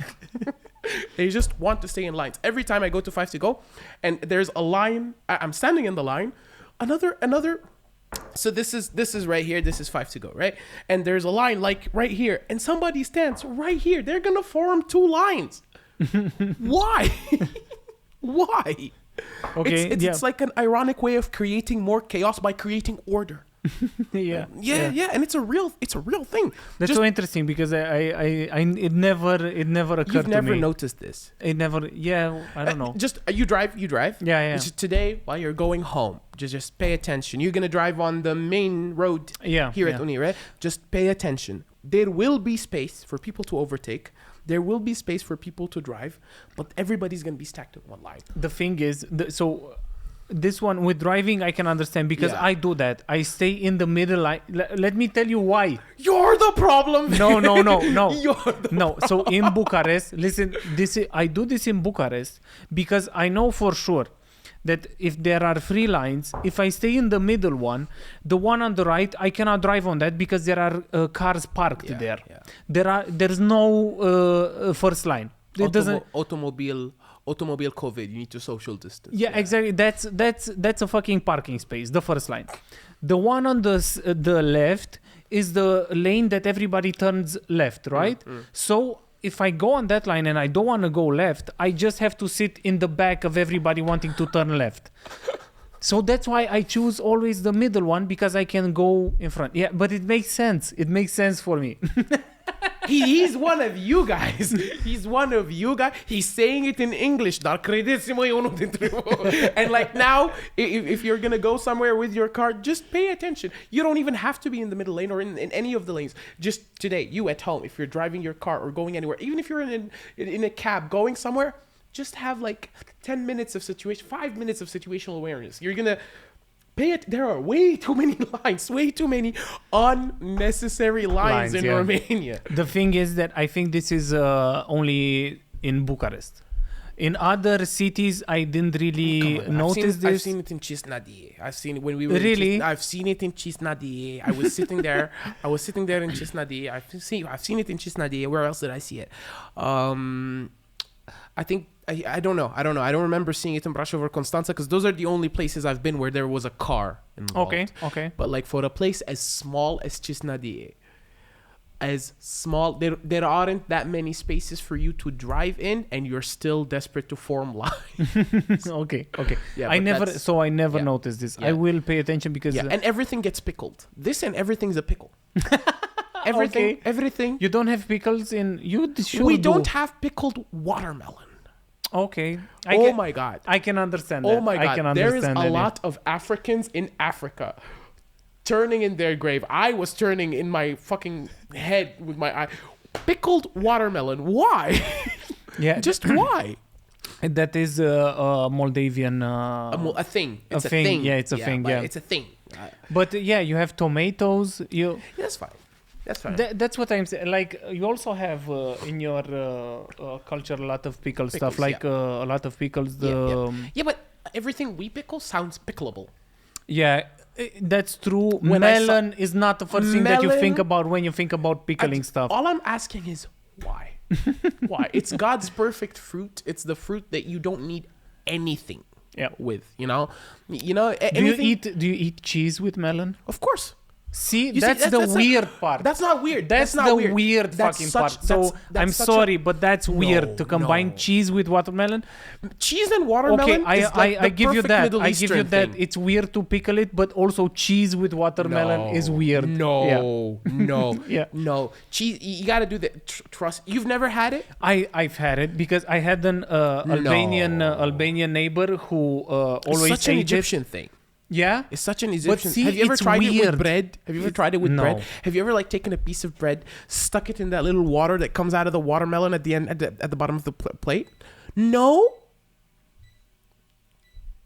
They just want to stay in lines. Every time I go to 5 to go, and there's a line, I'm standing in the line. Another. So this is right here. This is 5 to go, right? And there's a line like right here, and somebody stands right here. They're gonna form 2 lines. Why? Why? Okay, it's like an ironic way of creating more chaos by creating order. yeah, and it's a real thing. That's so interesting, because it never occurred to me. You've never noticed this. It never. Yeah, I don't know. Just you drive. Yeah. Just today, while you're going home, just pay attention. You're gonna drive on the main road. Here at Uni, right? Just pay attention. There will be space for people to overtake. There will be space for people to drive, but everybody's gonna be stacked in one line. The thing is, this one with driving, I can understand, because I do that. I stay in the middle line. Let me tell you why. You're the problem. No. You're the no. So in Bucharest, listen, I do this in Bucharest because I know for sure that if there are 3 lines, if I stay in the middle one, the one on the right, I cannot drive on that because there are cars parked there. Yeah. There's no first line. It doesn't. Automobile COVID, you need to social distance. Yeah, exactly. That's a fucking parking space, the first line. The one on the left is the lane that everybody turns left, right? So if I go on that line and I don't want to go left, I just have to sit in the back of everybody wanting to turn left. So that's why I choose always the middle one, because I can go in front. Yeah, but it makes sense. It makes sense for me. He's one of you guys. He's one of you guys. He's saying it in English. Dar credeți-mă, eu nu te întreb. And like now, if you're going to go somewhere with your car, just pay attention. You don't even have to be in the middle lane or in any of the lanes. Just today, you at home, if you're driving your car or going anywhere, even if you're in a cab going somewhere, just have like 10 minutes of 5 minutes of situational awareness. You're going to pay it. There are way too many lines, way too many unnecessary lines in Romania. The thing is that I think this is only in Bucharest. In other cities, I didn't really notice this. I've seen it in Cisnadie. I've seen it when we were really. I've seen it in Cisnadie. I was sitting there. In Cisnadie. I've seen it in Cisnadie. Where else did I see it? I think I don't know. I don't remember seeing it in Brașov or Constanța, because those are the only places I've been where there was a car involved. Okay. But like for a place as small as Cisnadie, there aren't that many spaces for you to drive in, and you're still desperate to form lines. Okay. Yeah, I never noticed this. Yeah. I will pay attention because and everything gets pickled. This and everything's a pickle. Everything. You don't have pickles in you. We don't have pickled watermelon. Okay. My God. I can understand that. Oh my God. There is a lot of Africans in Africa turning in their grave. I was turning in my fucking head with my eye. Pickled watermelon. Why? Yeah. Just why? That is a Moldavian... a thing. It's a thing. Yeah, it's a thing. Yeah. It's a thing. But you have tomatoes. That's fine. That's fine. That's what I'm saying. Like, you also have in your culture a lot of pickles stuff. Like a lot of pickles. Yeah, but everything we pickle sounds pickleable. Yeah, that's true. Melon is not the first thing that you think about when you think about pickling stuff. All I'm asking is why? Why? It's God's perfect fruit. It's the fruit that you don't need anything with. You know. Do you eat cheese with melon? Of course. See, You see, that's the that's weird part. That's not weird. That's not the weird. weird That's fucking such- part. So that's I'm such sorry, but that's weird to combine no. cheese with watermelon. Cheese and watermelon. Okay, is like I the give you perfect that. Middle I give you Eastern that. thing. It's weird to pickle it, but also cheese with watermelon is weird. No, no, Yeah. no. Cheese. You got to do that. Trust. You've never had it? I've had it because I had an Albanian neighbor who always It's such an ate Egyptian it. thing. Yeah, It's such an Egyptian. see, Have you ever it's tried it weird. with bread? Have you ever tried it with No. bread? Have you ever like taken a piece of bread, stuck it in that little water that comes out of the watermelon at the end at the bottom of the plate? No.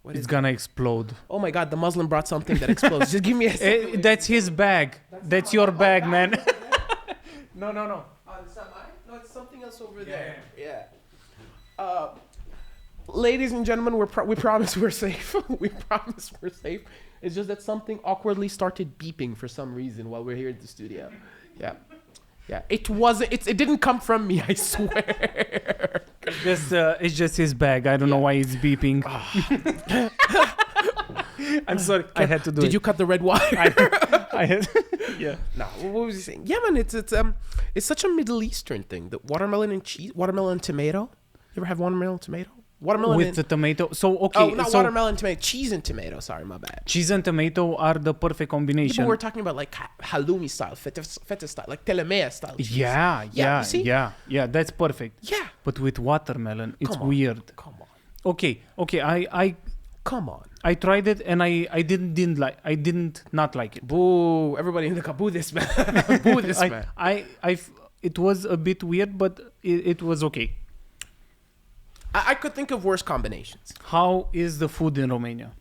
What it's is gonna explode. Oh my God! The Muslim brought something that explodes. Just give me a second. That's his bag. That's your bag, man. No. Oh, it's not mine? No, it's something else over there. Yeah. Ladies and gentlemen, we promise we're safe. We promise we're safe. It's just that something awkwardly started beeping for some reason while we're here in the studio. Yeah. Yeah. It wasn't. It didn't come from me. I swear. It's just his bag. I don't know why he's beeping. I'm sorry. I had to do it. Did you cut the red wire? I had. Yeah. No. What was he saying? Yeah, man. It's such a Middle Eastern thing. The watermelon and cheese, watermelon and tomato. You ever have watermelon and tomato? Watermelon With and, the tomato. So okay. oh, not so watermelon, tomato, cheese and tomato. Sorry, my bad. cheese and tomato are the perfect combination. But we're talking about like halloumi style, feta style, like telemea style. cheese. Yeah, you see? yeah. That's perfect. Yeah. But with watermelon, it's Come on. weird. Come on. Okay. Come on. I tried it and I didn't not like it. Boo. Everybody in the car. Boo this man. Boo this man. It was a bit weird, but it was okay. I could think of worse combinations. How is the food in Romania?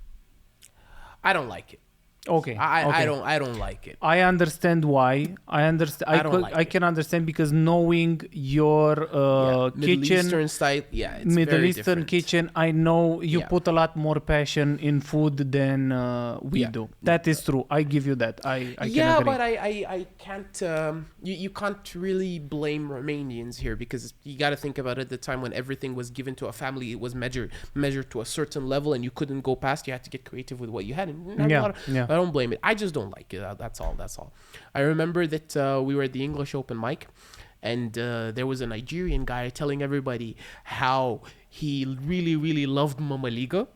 I don't like it. Okay. I don't like it. I understand why. I understand. I don't like I it. can understand because knowing your Middle kitchen, Eastern style. Yeah, it's Middle very Eastern different. kitchen, I know you Yeah. put a lot more passion in food than we Yeah. do. That is true. I give you that. I can Yeah, agree. but I can't. You can't really blame Romanians here because you got to think about it. At the time when everything was given to a family, it was measured to a certain level, and you couldn't go past. You had to get creative with what you had. And Yeah. I don't blame it. I just don't like it. That's all. I remember that we were at the English open mic, and there was a Nigerian guy telling everybody how he really loved Mamaliga.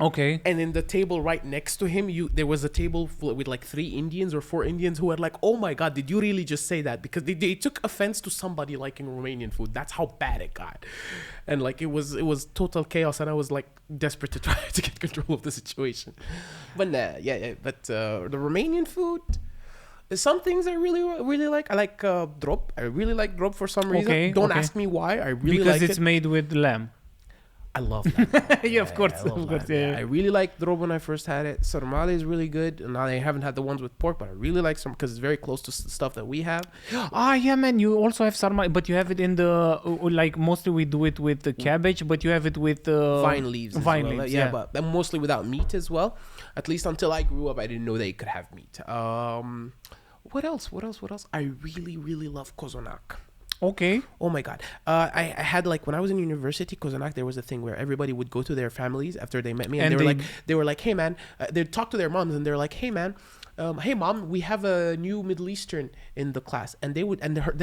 Okay. And in the table right next to him, there was a table with like 3 Indians or 4 Indians who were like, "Oh my God, did you really just say that?" Because they took offense to somebody liking Romanian food. That's how bad it got, and like it was total chaos. And I was like desperate to try to get control of the situation. But yeah. But the Romanian food, some things I really like. I like drop. I really like drop for some reason. Okay, Don't okay. ask me why. I really Because like it's it. made with lamb. I love that. Yeah, of course, I love of course, that. yeah. I really liked drop when I first had it. Sarmale is really good. And I haven't had the ones with pork, but I really like some because it's very close to stuff that we have. Yeah, man. You also have sarma, but you have it in the like mostly we do it with the cabbage, but you have it with Vine leaves. Vine as well. leaves, Yeah, yeah. but mostly without meat as well. At least until I grew up, I didn't know they could have meat. What else? I really love kozonak. Okay. Oh my God. I had like when I was in university, Kozanak, there was a thing where everybody would go to their families after they met me, and they were like, "Hey man," they'd talk to their moms, and they're like, "Hey man, hey mom, we have a new Middle Eastern in the class," and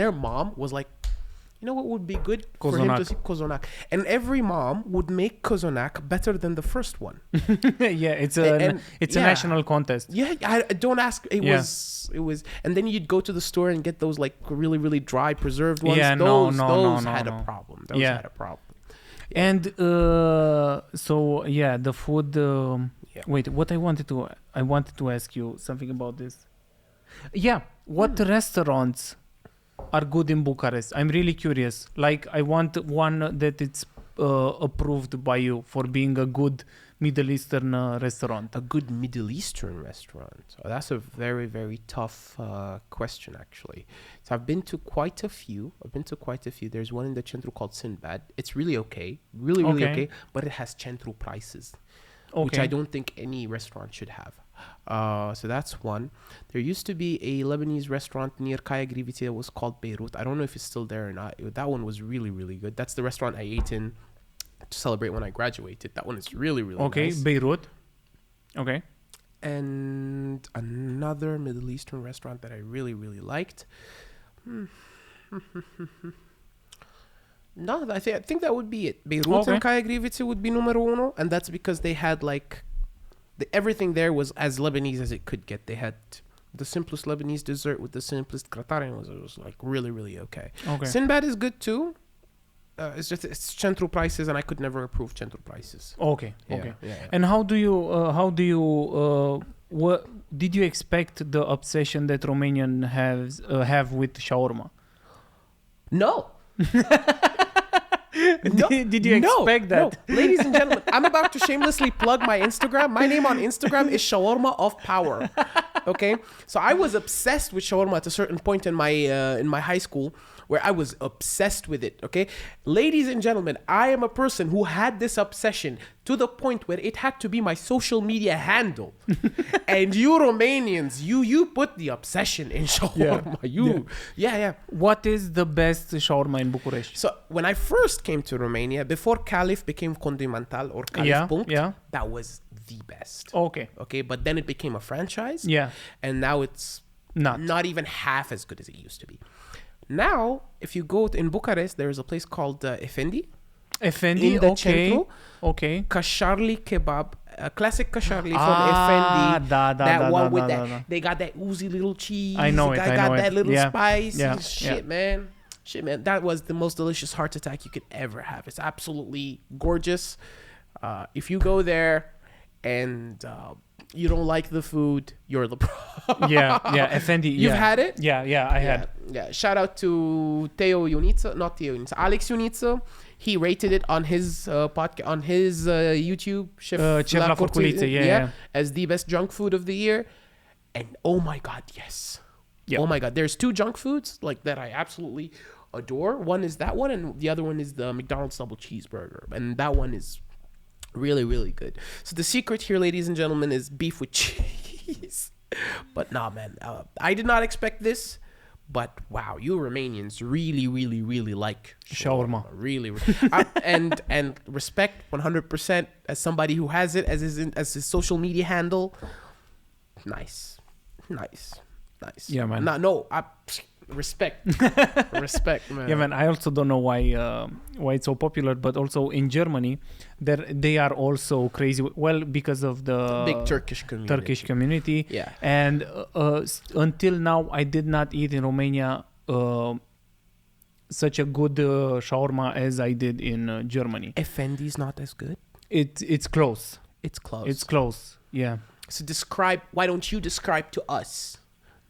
their mom was like, "You know what would be good for him to see kozonak?" And every mom would make kozonak better than the first one. Yeah, it's a national contest. Yeah, I don't ask. It was, and then you'd go to the store and get those like really dry preserved ones. Yeah, those no, had no. a problem. Those Yeah. had a problem. And so yeah, the food. Yeah. Wait, what I wanted to ask you something about this. Yeah, what restaurants are good in Bucharest? I'm really curious. Like, I want one that it's approved by you for being a good Middle Eastern restaurant. A good Middle Eastern restaurant. Oh, that's a very, very tough question, actually. So I've been to quite a few. There's one in the Centru called Sinbad. It's really okay. Really okay. But it has Centru prices, which I don't think any restaurant should have. So that's one. There used to be a Lebanese restaurant near Kaya Griviti that was called Beirut. I don't know if it's still there or not. That one was really, really good. That's the restaurant I ate in to celebrate when I graduated. That one is really, really nice. Beirut. Okay. and another Middle Eastern restaurant that I really, really liked. No, I think that would be it. Beirut and Kaya Grivice would be numero uno, and that's because they had like everything there was as Lebanese as it could get. They had the simplest Lebanese dessert with the simplest gratin. It was like really, really okay. Sinbad is good too. It's just it's central prices, and I could never approve central prices. Okay. And how do you what did you expect the obsession that Romanian have with shawarma? No. Did you expect that? No. Ladies and gentlemen, I'm about to shamelessly plug my Instagram. My name on Instagram is Shawarma of Power. Okay, so I was obsessed with shawarma at a certain point in my high school, where I was obsessed with it. Okay, ladies and gentlemen, I am a person who had this obsession to the point where it had to be my social media handle. And you Romanians, you put the obsession in shawarma. Yeah. What is the best shawarma in Bucharest? So when I first came to Romania, before Calif became Condimental or Calif Punct, that was the best. Okay, but then it became a franchise. And now it's not even half as good as it used to be. Now, if you go in Bucharest, there is a place called Effendi. Effendi, in the centro. Kasharli kebab, a classic kasharli from Effendi. That one with that. They got that oozy little cheese. I know it. Got that little spice. Shit, man. That was the most delicious heart attack you could ever have. It's absolutely gorgeous. If you go there and you don't like the food, you're the problem. Effendi. You've had it? I had. Yeah, shout out to Alex Ioniță. He rated it on his podcast, on his YouTube, Chef La Furculiță, as the best junk food of the year. And oh my God, yes. Oh my God, there's two junk foods like that I absolutely adore. One is that one, and the other one is the McDonald's double cheeseburger, and that one is really, really good. So the secret here, ladies and gentlemen, is beef with cheese. But nah, man, I did not expect this. But wow, you Romanians really, really, really like shawarma. Really. And respect 100% as somebody who has it as his social media handle. Nice. Yeah, man. Respect, man. Yeah, man. I also don't know why it's so popular, but also in Germany, they are also crazy. Well, because of the big Turkish community. Yeah. And until now, I did not eat in Romania such a good shawarma as I did in Germany. Effendi's not as good. It's close. It's close. Yeah. So why don't you describe to us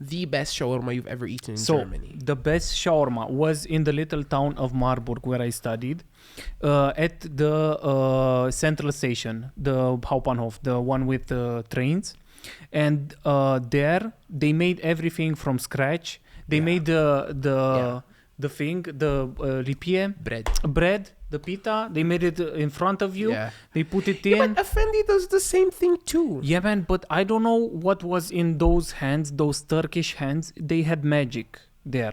the best shawarma you've ever eaten in Germany? The best shawarma was in the little town of Marburg, where I studied, at the central station, the Hauptbahnhof, the one with the trains. And there, they made everything from scratch. They made the ripie, bread, the pita. They made it in front of you. They put it in. But Effendi does the same thing too. Yeah, man. But I don't know what was in those hands, those Turkish hands. They had magic there.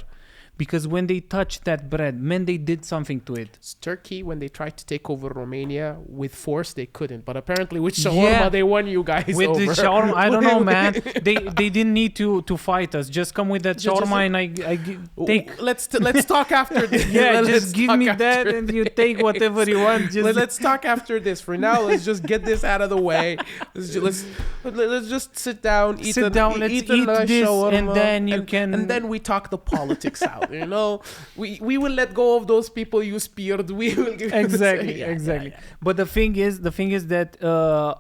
Because when they touched that bread, man, they did something to it. It's Turkey, when they tried to take over Romania with force, they couldn't. But apparently with shawarma, they won you guys with over. The shawarma, I don't know, man. They didn't need to fight us. Just come with that shawarma and I take. Let's talk after this. Just give me that and you take whatever you want. Let's talk after this. For now, let's just get this out of the way. Let's just sit down, eat this, shawarma, and then you can. And then we talk the politics out. You know, we will let go of those people you speared. We will give exactly. But the thing is that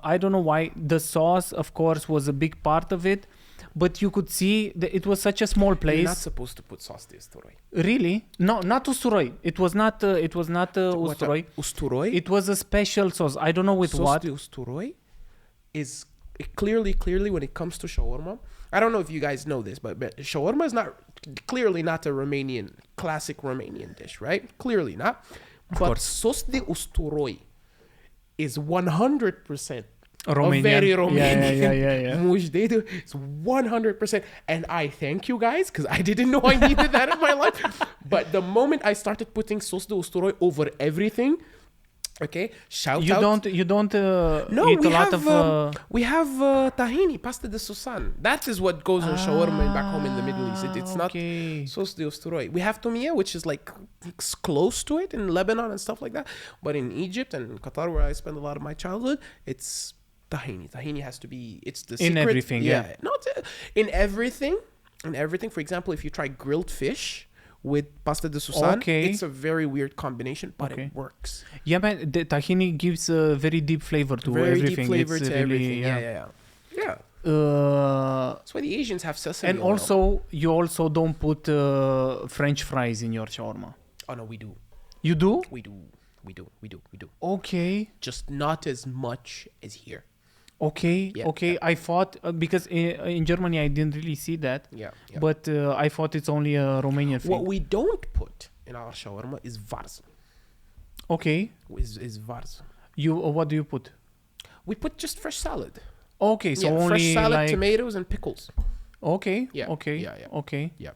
I don't know why the sauce, of course, was a big part of it. But you could see that it was such a small place. You're not supposed to put sauce to usturoi. Really? No, not usturoi. It was not usturoi. Usturoi? It was a special sauce. I don't know with sauce what. Sauce to usturoi is clearly when it comes to shawarma. I don't know if you guys know this, but shawarma is clearly not a classic Romanian dish, right? Clearly not. But sauce de usturoi is 100% Romanian. Very Romanian. Yeah. It's 100%. And I thank you guys, because I didn't know I needed that in my life. But the moment I started putting sauce de usturoi over everything, Okay, shout You out. don't No, eat a lot of we have tahini, pasta de susan. That is what goes on shawarma back home in the Middle East. It's okay. not sauce de osturoi. We have tomia, which is like close to it in Lebanon and stuff like that. But in Egypt and Qatar, where I spent a lot of my childhood, it's tahini. Tahini has to be. It's the secret. In everything, yeah. Not in everything. In everything. For example, if you try grilled fish with pasta de susan, it's a very weird combination, but it works. Yeah, man, the tahini gives a very deep flavor to Very everything. deep flavor it's to really, everything. Yeah. That's why the Asians have sesame and oil. also, you also don't put French fries in your shawarma. Oh no, we do. You do? We do. Okay. Just not as much as here. Okay. Yeah, okay. I thought because in Germany I didn't really see that. Yeah. But I thought it's only a Romanian thing. What we don't put in our shawarma is varz. Okay. Is varz. What do you put? We put just fresh salad. Okay, so only fresh salad, like tomatoes, and pickles. Okay. Yeah. Okay. Yeah. Okay. Yeah.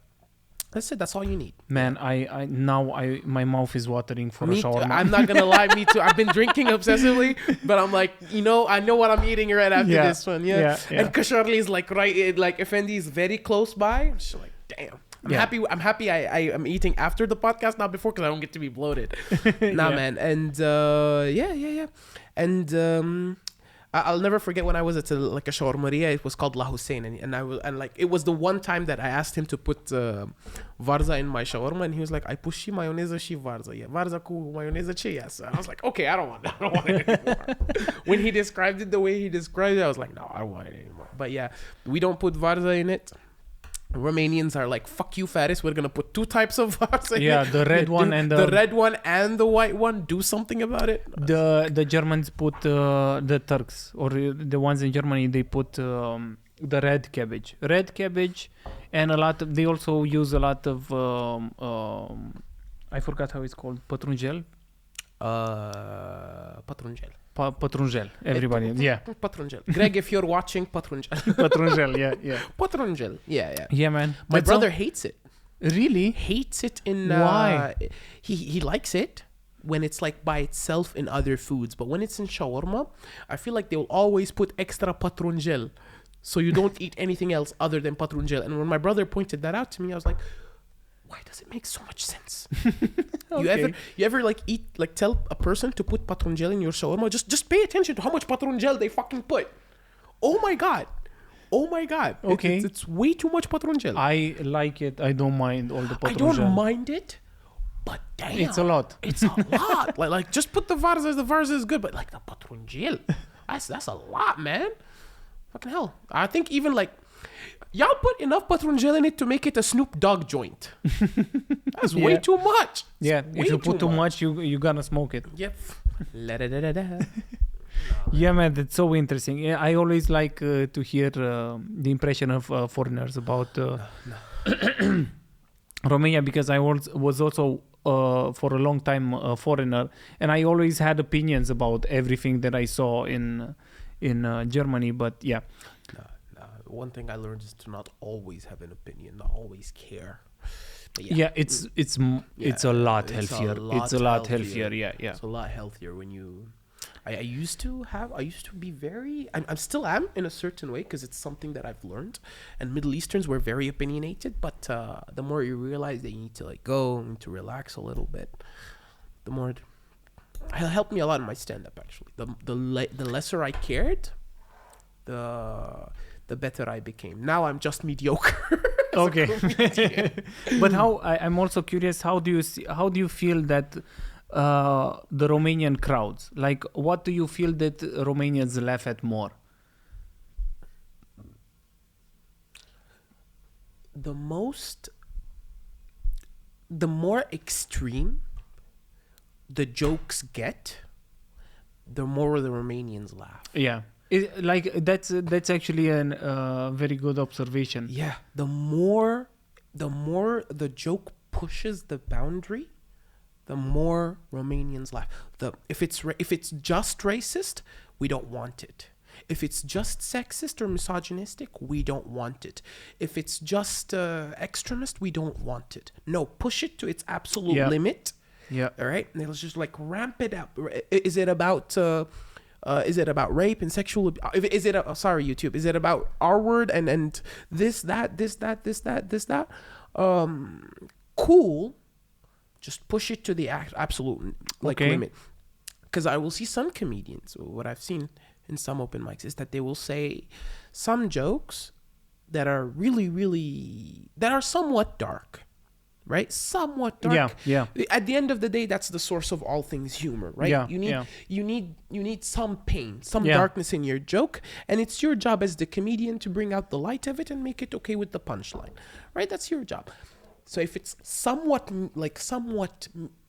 That's it. That's all you need. Man, I now my mouth is watering for a shawarma. I'm not gonna lie, me too. I've been drinking obsessively, but I'm like, I know what I'm eating right after this one. Yeah. And Kasharli is like like Effendi is very close by. I'm just like, damn. I'm happy I'm eating after the podcast, not before, because I don't get to be bloated. Man. And yeah. And I'll never forget when I was at a shawarmaria. It was called La Hussein, and it was the one time that I asked him to put varza in my shawarma, and he was like, "I push mayonnaise și varza, yeah, varza cu mayonnaise ce yes." I was like, "Okay, I don't want it anymore." When he described it the way he described it, I was like, "No, I don't want it anymore." But yeah, we don't put varza in it. Romanians are like, fuck you, Faris, we're gonna put two types of varza. Yeah, the red one and the red one and the white one. Do something about it. The Germans put the Turks, or the ones in Germany, they put the red cabbage, and they also use a lot of I forgot how it's called, pătrunjel. Pătrunjel, everybody, yeah. Pătrunjel. Greg, if you're watching, pătrunjel. Pătrunjel, yeah. Pătrunjel, yeah. Yeah, man. My brother hates it. Really? Hates it in... Why? He likes it when it's like by itself in other foods. But when it's in shawarma, I feel like they will always put extra pătrunjel. So you don't eat anything else other than pătrunjel. And when my brother pointed that out to me, I was like, why does it make so much sense? Okay. You ever like eat, like tell a person to put pătrunjel in your shawarma? Just pay attention to how much pătrunjel they fucking put. Oh my god. Okay. It's way too much pătrunjel. I like it. I don't mind all the pătrunjel. I don't mind it, but damn. It's a lot. It's a lot. like just put the varza. The varza is good, but like the pătrunjel, that's a lot, man. Fucking hell. I think even like y'all put enough pătrunjel in it to make it a Snoop Dogg joint. That's way too much. If you put too much, you gonna smoke it. Yep. Yeah, man, that's so interesting. Yeah, I always like to hear the impression of foreigners about Romania, because I was also for a long time a foreigner, and I always had opinions about everything that I saw in Germany. But yeah. One thing I learned is to not always have an opinion, not always care. But it's a lot healthier. It's a lot healthier. Yeah. It's a lot healthier when you. I used to be very. I still am in a certain way, because it's something that I've learned. And Middle Easterns were very opinionated, but the more you realize that you need to need to relax a little bit, the more it helped me a lot in my stand-up. Actually, the lesser I cared, the better I became. Now I'm just mediocre. Okay. But I'm also curious, how do you feel that the Romanian crowds, like, what do you feel that Romanians laugh at more? The more extreme the jokes get, the more the Romanians laugh. Yeah. That's actually a very good observation. Yeah, the more the joke pushes the boundary, the more Romanians laugh. If it's just racist, we don't want it. If it's just sexist or misogynistic, we don't want it. If it's just extremist, we don't want it. No, push it to its absolute limit, Yeah. All right, and it'll just like ramp it up. Is it about rape and sexual is it sorry, YouTube, is it about R word and this that cool, just push it to the absolute like limit. Because I will see some comedians, what I've seen in some open mics is that they will say some jokes that are that are somewhat dark, right? Somewhat dark. Yeah. At the end of the day, that's the source of all things humor, right? Yeah, you need some pain, some darkness in your joke, and it's your job as the comedian to bring out the light of it and make it okay with the punchline, right? That's your job. So if it's somewhat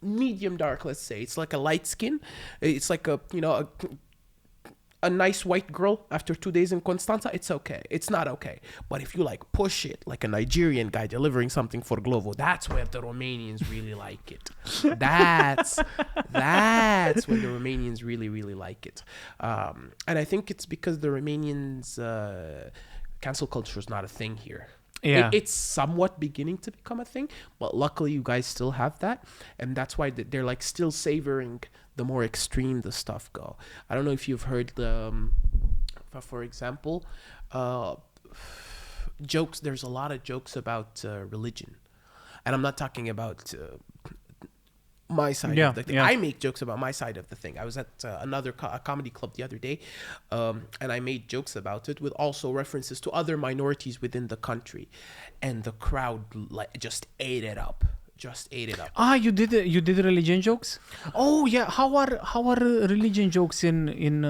medium dark, let's say, it's like a light skin, it's like a nice white girl after 2 days in Constanza, it's okay. It's not okay. But if you like push it like a Nigerian guy delivering something for Glovo, that's where the Romanians really like it. That's when the Romanians really, really like it. And I think it's because the Romanians, cancel culture is not a thing here. Yeah. It's somewhat beginning to become a thing, but luckily you guys still have that. And that's why they're like still savoring the more extreme the stuff go. I don't know if you've heard for example, jokes. There's a lot of jokes about religion, and I'm not talking about my side of the thing. I make jokes about my side of the thing. I was at another comedy club the other day, and I made jokes about it with also references to other minorities within the country, and the crowd just ate it up. You did religion jokes? Oh yeah. How are religion jokes in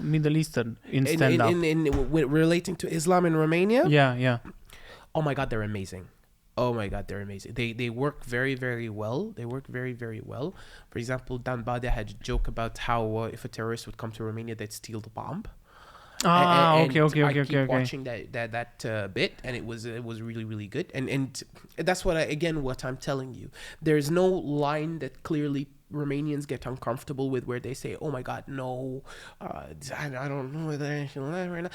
Middle Eastern in stand up? In relating to Islam in Romania? Yeah. Oh my God, they're amazing. They work very, very well. For example, Dan Bade had a joke about how if a terrorist would come to Romania, they'd steal the bomb. Okay. I keep watching that bit, and it was really, really good. And that's what I'm telling you. There's no line that clearly Romanians get uncomfortable with, where they say, "Oh my God, no, I don't know whether I should laugh right now."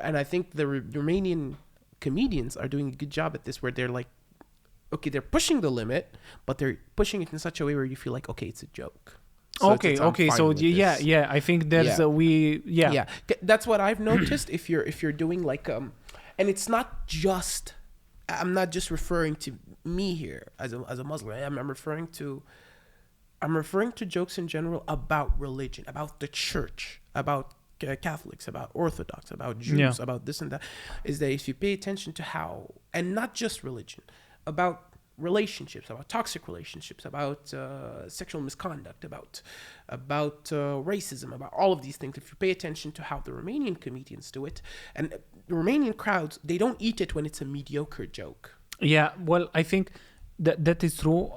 And I think the Romanian comedians are doing a good job at this, where they're like, okay, they're pushing the limit, but they're pushing it in such a way where you feel like, okay, it's a joke. So okay. So yeah. I think there's That's what I've noticed. If you're doing like and it's not just, I'm not just referring to me here as a Muslim. I'm referring to jokes in general about religion, about the church, about Catholics, about Orthodox, about Jews, about this and that, is that if you pay attention to how, and not just religion, about relationships, about toxic relationships, about sexual misconduct, about racism, about all of these things, if you pay attention to how the Romanian comedians do it, and the Romanian crowds, they don't eat it when it's a mediocre joke. Yeah, well, I think that is true.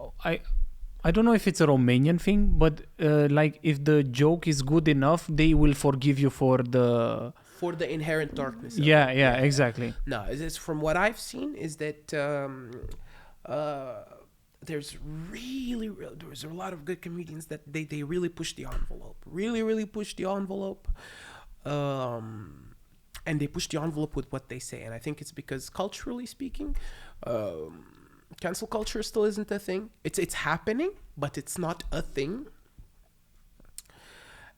I don't know if it's a Romanian thing, but like if the joke is good enough, they will forgive you for the inherent darkness. Yeah, exactly. No, it's from what I've seen is that there's a lot of good comedians that they really push the envelope, really push the envelope, and they push the envelope with what they say. And I think it's because culturally speaking, cancel culture still isn't a thing. It's happening, but it's not a thing.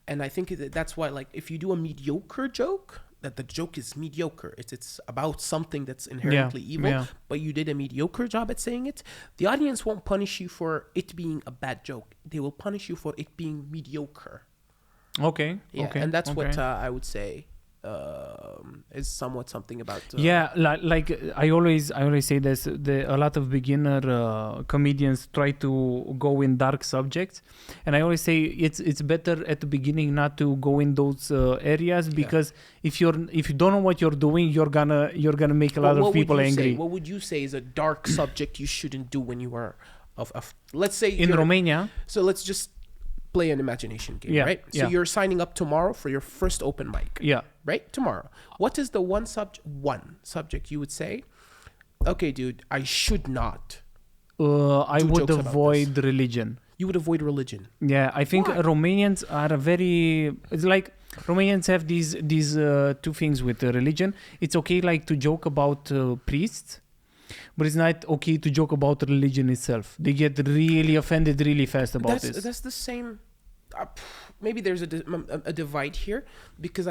And I think that's why, like, if you do a mediocre joke, that the joke is mediocre, it's about something that's inherently evil, but you did a mediocre job at saying it, the audience won't punish you for it being a bad joke. They will punish you for it being mediocre. Okay. And that's what I would say is somewhat something about like I always say this, a lot of beginner comedians try to go in dark subjects, and I always say it's better at the beginning not to go in those areas, because if you don't know what you're doing, you're gonna make a lot of people angry. What would you say is a dark subject you shouldn't do when you are of let's say in Romania? So let's just play an imagination game, right? So you're signing up tomorrow for your first open mic. Right? Tomorrow. What is the one subject you would say, okay, dude, I should not I would avoid religion. You would avoid religion? Yeah, I think Romanians are it's like Romanians have these two things with religion. It's okay like to joke about priests, But it's not okay to joke about religion itself. They get really offended really fast about this. That's the same. Maybe there's a divide here, because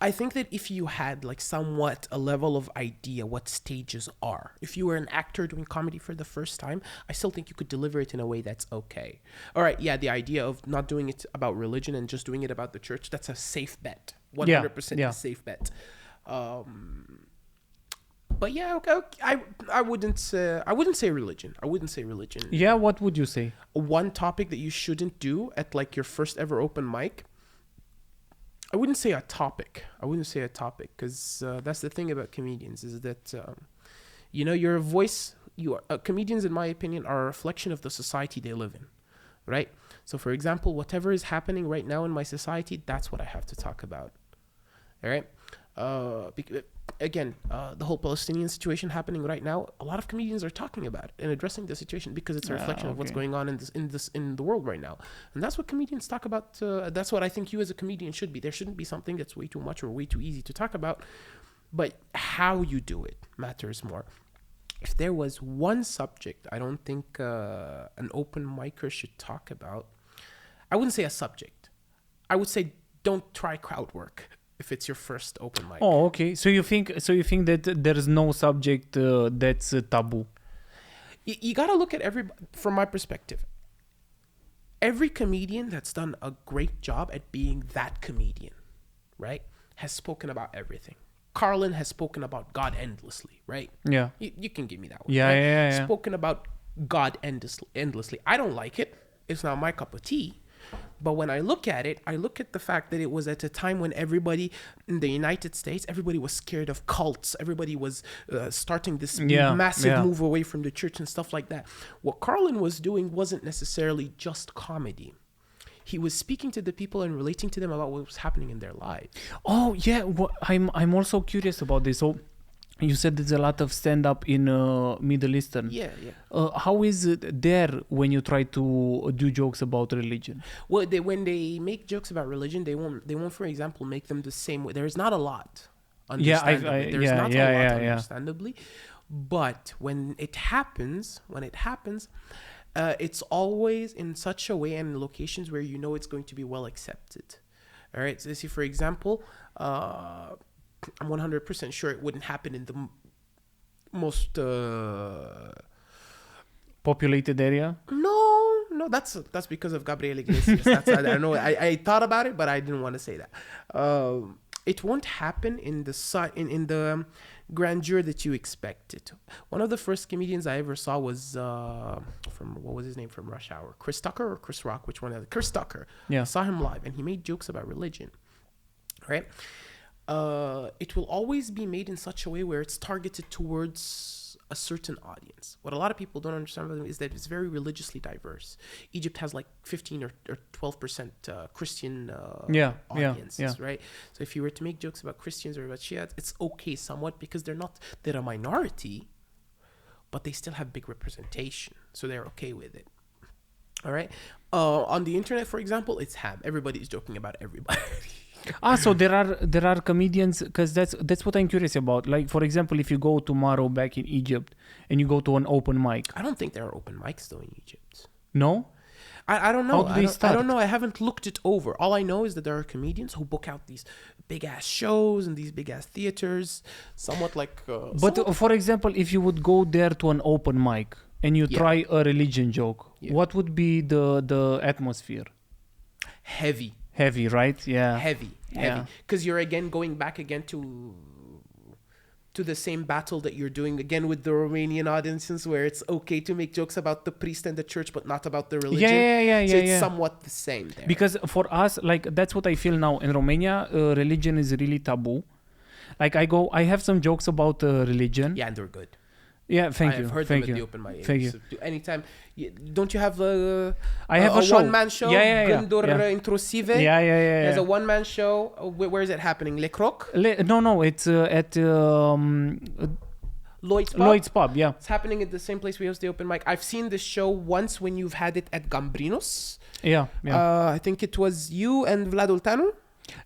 I think that if you had like somewhat a level of idea what stages are, if you were an actor doing comedy for the first time, I still think you could deliver it in a way that's okay. All right, yeah, the idea of not doing it about religion and just doing it about the church, that's a safe bet. 100% a safe bet. But yeah, okay, I wouldn't say religion. I wouldn't say religion. Yeah, what would you say? One topic that you shouldn't do at like your first ever open mic, I wouldn't say a topic, because that's the thing about comedians, is that your voice, comedians in my opinion are a reflection of the society they live in, right? So for example, whatever is happening right now in my society, that's what I have to talk about. All right. Again, the whole Palestinian situation happening right now, a lot of comedians are talking about it and addressing the situation because it's a reflection of what's going on in the world right now. And that's what comedians talk about. That's what I think you as a comedian should be. There shouldn't be something that's way too much or way too easy to talk about, but how you do it matters more. If there was one subject I don't think an open micer should talk about, I wouldn't say a subject. I would say don't try crowd work if it's your first open mic. Oh, okay. So you think that there is no subject that's taboo? You got to look at from my perspective. Every comedian that's done a great job at being that comedian, right, has spoken about everything. Carlin has spoken about God endlessly, right? Yeah. You can give me that one. Yeah, right? yeah. Spoken about God endlessly. I don't like it. It's not my cup of tea. But when I look at it, I look at the fact that it was at a time when everybody in the United States, everybody was scared of cults. Everybody was starting this massive move away from the church and stuff like that. What Carlin was doing wasn't necessarily just comedy. He was speaking to the people and relating to them about what was happening in their lives. Oh, yeah. Well, I'm also curious about this. So you said there's a lot of stand-up in Middle Eastern. Yeah. How is it there when you try to do jokes about religion? Well, when they make jokes about religion, they won't, for example, make them the same way. There's not a lot, understandably. There's not a lot, understandably. But when it happens, it's always in such a way and in locations where you know it's going to be well accepted. All right. So, see, for example, I'm 100% sure it wouldn't happen in the most populated area. No, that's because of Gabriel Iglesias. I don't know. I thought about it, but I didn't want to say that. It won't happen in the grandeur that you expected. One of the first comedians I ever saw was from, what was his name, from Rush Hour? Chris Tucker or Chris Rock? Which one? Chris Tucker. Yeah. I saw him live, and he made jokes about religion. Right. It will always be made in such a way where it's targeted towards a certain audience. What a lot of people don't understand about them is that it's very religiously diverse. Egypt has like 15 or 12% Christian audiences, right? So if you were to make jokes about Christians or about Shiites, it's okay somewhat because they're a minority, but they still have big representation. So they're okay with it. All right. On the internet, for example, it's ham. Everybody's joking about everybody. So there are comedians, because that's what I'm curious about. Like, for example, if you go tomorrow back in Egypt and you go to an open mic. I don't think there are open mics though in Egypt. No? I don't know. How do they start? I don't know. I haven't looked it over. All I know is that there are comedians who book out these big ass shows and these big ass theaters, somewhat like. For example, if you would go there to an open mic and you try a religion joke, what would be the atmosphere? Heavy, right? Yeah. Heavy. Because you're again going back again to the same battle that you're doing again with the Romanian audiences, where it's okay to make jokes about the priest and the church, but not about the religion. So it's somewhat the same there. Because for us, like, that's what I feel now in Romania. Religion is really taboo. Like, I have some jokes about religion. Yeah, and they're good. Yeah, thank you. I've heard them at the open mic. Thank you. Anytime. Don't you have I have a show. One-man show? Gânduri Intrusive? Yeah. There's a one-man show. Where is it happening? Le Croc? No, it's at Lloyd's Pub, yeah. It's happening at the same place we host the open mic. I've seen this show once when you've had it at Gambrinos. Yeah. I think it was you and Vlad Oltanu.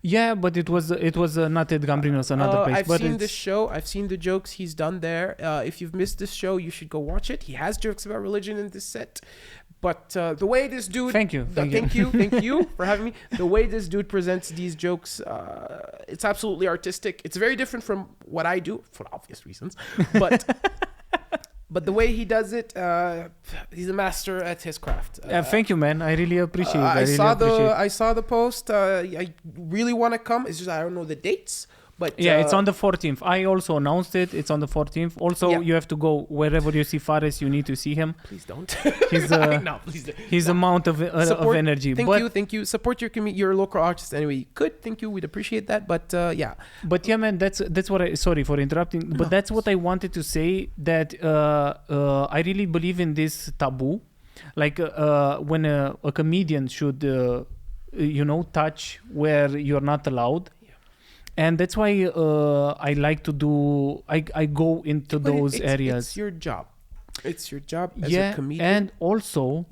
Yeah, but it was not at Gambrinus, another place. I've but seen this show. I've seen the jokes he's done there. If you've missed this show, you should go watch it. He has jokes about religion in this set. But the way this dude... Thank you. Thank you for having me. The way this dude presents these jokes, it's absolutely artistic. It's very different from what I do, for obvious reasons. But... But the way he does it, he's a master at his craft. Thank you, man. I really appreciate it. I saw the post. I really want to come. It's just I don't know the dates. But it's on the 14th. I also announced it. It's on the 14th. Also, you have to go wherever you see Fares. You need to see him. Please don't. He's no, please don't. His amount of energy. Thank you. Support your local artist anyway. You could. Thank you. We'd appreciate that. But yeah. But yeah, man, that's what I. Sorry for interrupting. But that's what I wanted to say. That I really believe in this taboo, like when a comedian should, touch where you're not allowed. And that's why I like to do. I go into those areas. It's your job. It's your job as a comedian. And also,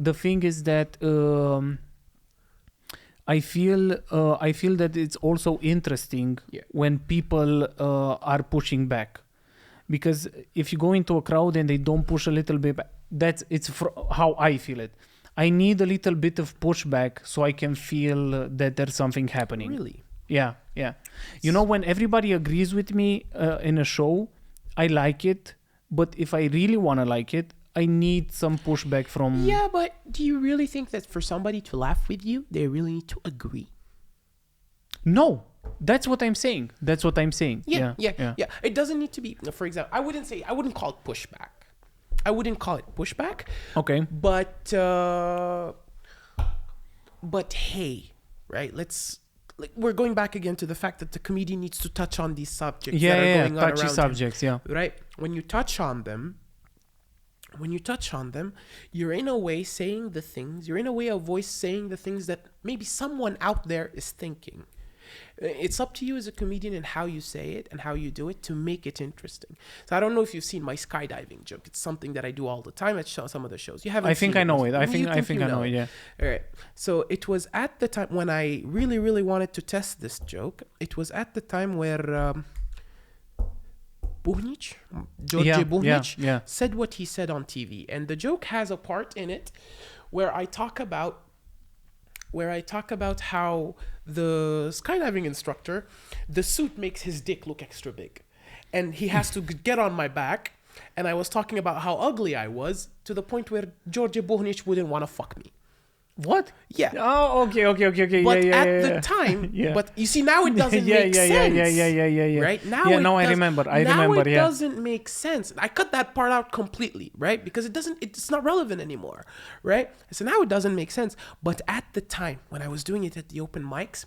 the thing is that I feel that it's also interesting when people are pushing back, because if you go into a crowd and they don't push a little bit back, how I feel it. I need a little bit of pushback so I can feel that there's something happening. Really. Yeah. You know, when everybody agrees with me in a show, I like it. But if I really want to like it, I need some pushback from... Yeah, but do you really think that for somebody to laugh with you, they really need to agree? No. That's what I'm saying. Yeah. It doesn't need to be... For example, I wouldn't call it pushback. I wouldn't call it pushback. Okay. But hey, right? We're going back again to the fact that the comedian needs to touch on these subjects that are going on around touchy subjects, him, right? When you touch on them, you're in a way saying the things, you're in a way of voice saying the things that maybe someone out there is thinking. It's up to you as a comedian and how you say it and how you do it to make it interesting. So I don't know if you've seen my skydiving joke. It's something that I do all the time at some of the shows. You haven't. I think I know it. I think I know it. Yeah. All right. So it was at the time when I really, really wanted to test this joke. It was at the time where Buhnic, George Buhnic, said what he said on TV, and the joke has a part in it where I talk about how the skydiving instructor, the suit makes his dick look extra big. And he has to get on my back. And I was talking about how ugly I was to the point where George Buhnic wouldn't want to fuck me. What? Yeah. Oh, okay. But at the time, but you see, now it doesn't make sense. Yeah. Right? Now I remember. It doesn't make sense. I cut that part out completely, right? Because it's not relevant anymore, right? So now it doesn't make sense. But at the time, when I was doing it at the open mics,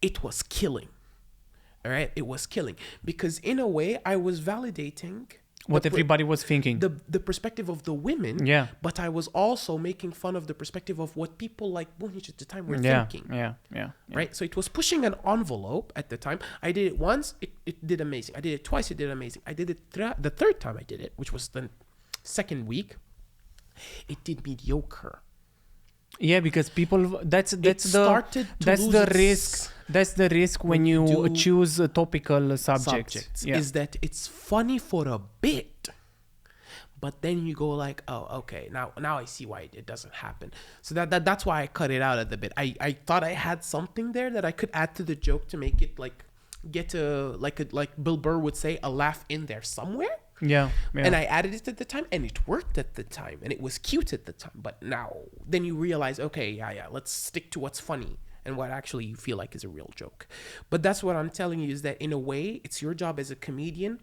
it was killing. All right? It was killing. Because in a way, I was validating what everybody was thinking. The perspective of the women. Yeah. But I was also making fun of the perspective of what people like Buhnic at the time were thinking. Yeah. Right? So it was pushing an envelope at the time. I did it once, it did amazing. I did it twice, it did amazing. I did it the third time I did it, which was the second week, it did mediocre. Yeah, because people that's the risk. That's the risk when you choose a topical subjects. Is that it's funny for a bit, but then you go like, oh, okay, now I see why it doesn't happen. So that's why I cut it out at the bit. I thought I had something there that I could add to the joke to make it like like Bill Burr would say, a laugh in there somewhere. Yeah. And I added it at the time, and it worked at the time, and it was cute at the time. But now, then you realize, okay, let's stick to what's funny and what actually you feel like is a real joke. But that's what I'm telling you, is that in a way, it's your job as a comedian,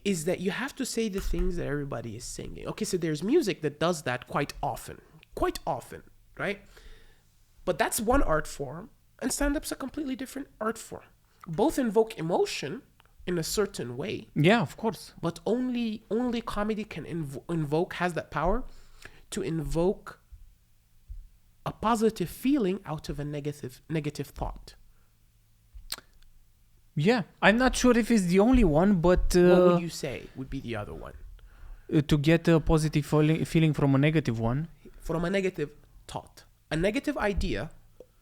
is that you have to say the things that everybody is singing. Okay, so there's music that does that quite often, right? But that's one art form, and stand-up's a completely different art form. Both invoke emotion in a certain way. Yeah, of course. But only comedy can has that power to invoke a positive feeling out of a negative thought. Yeah, I'm not sure if it's the only one, but... what would you say would be the other one? To get a positive feeling from a negative one? From a negative thought. A negative idea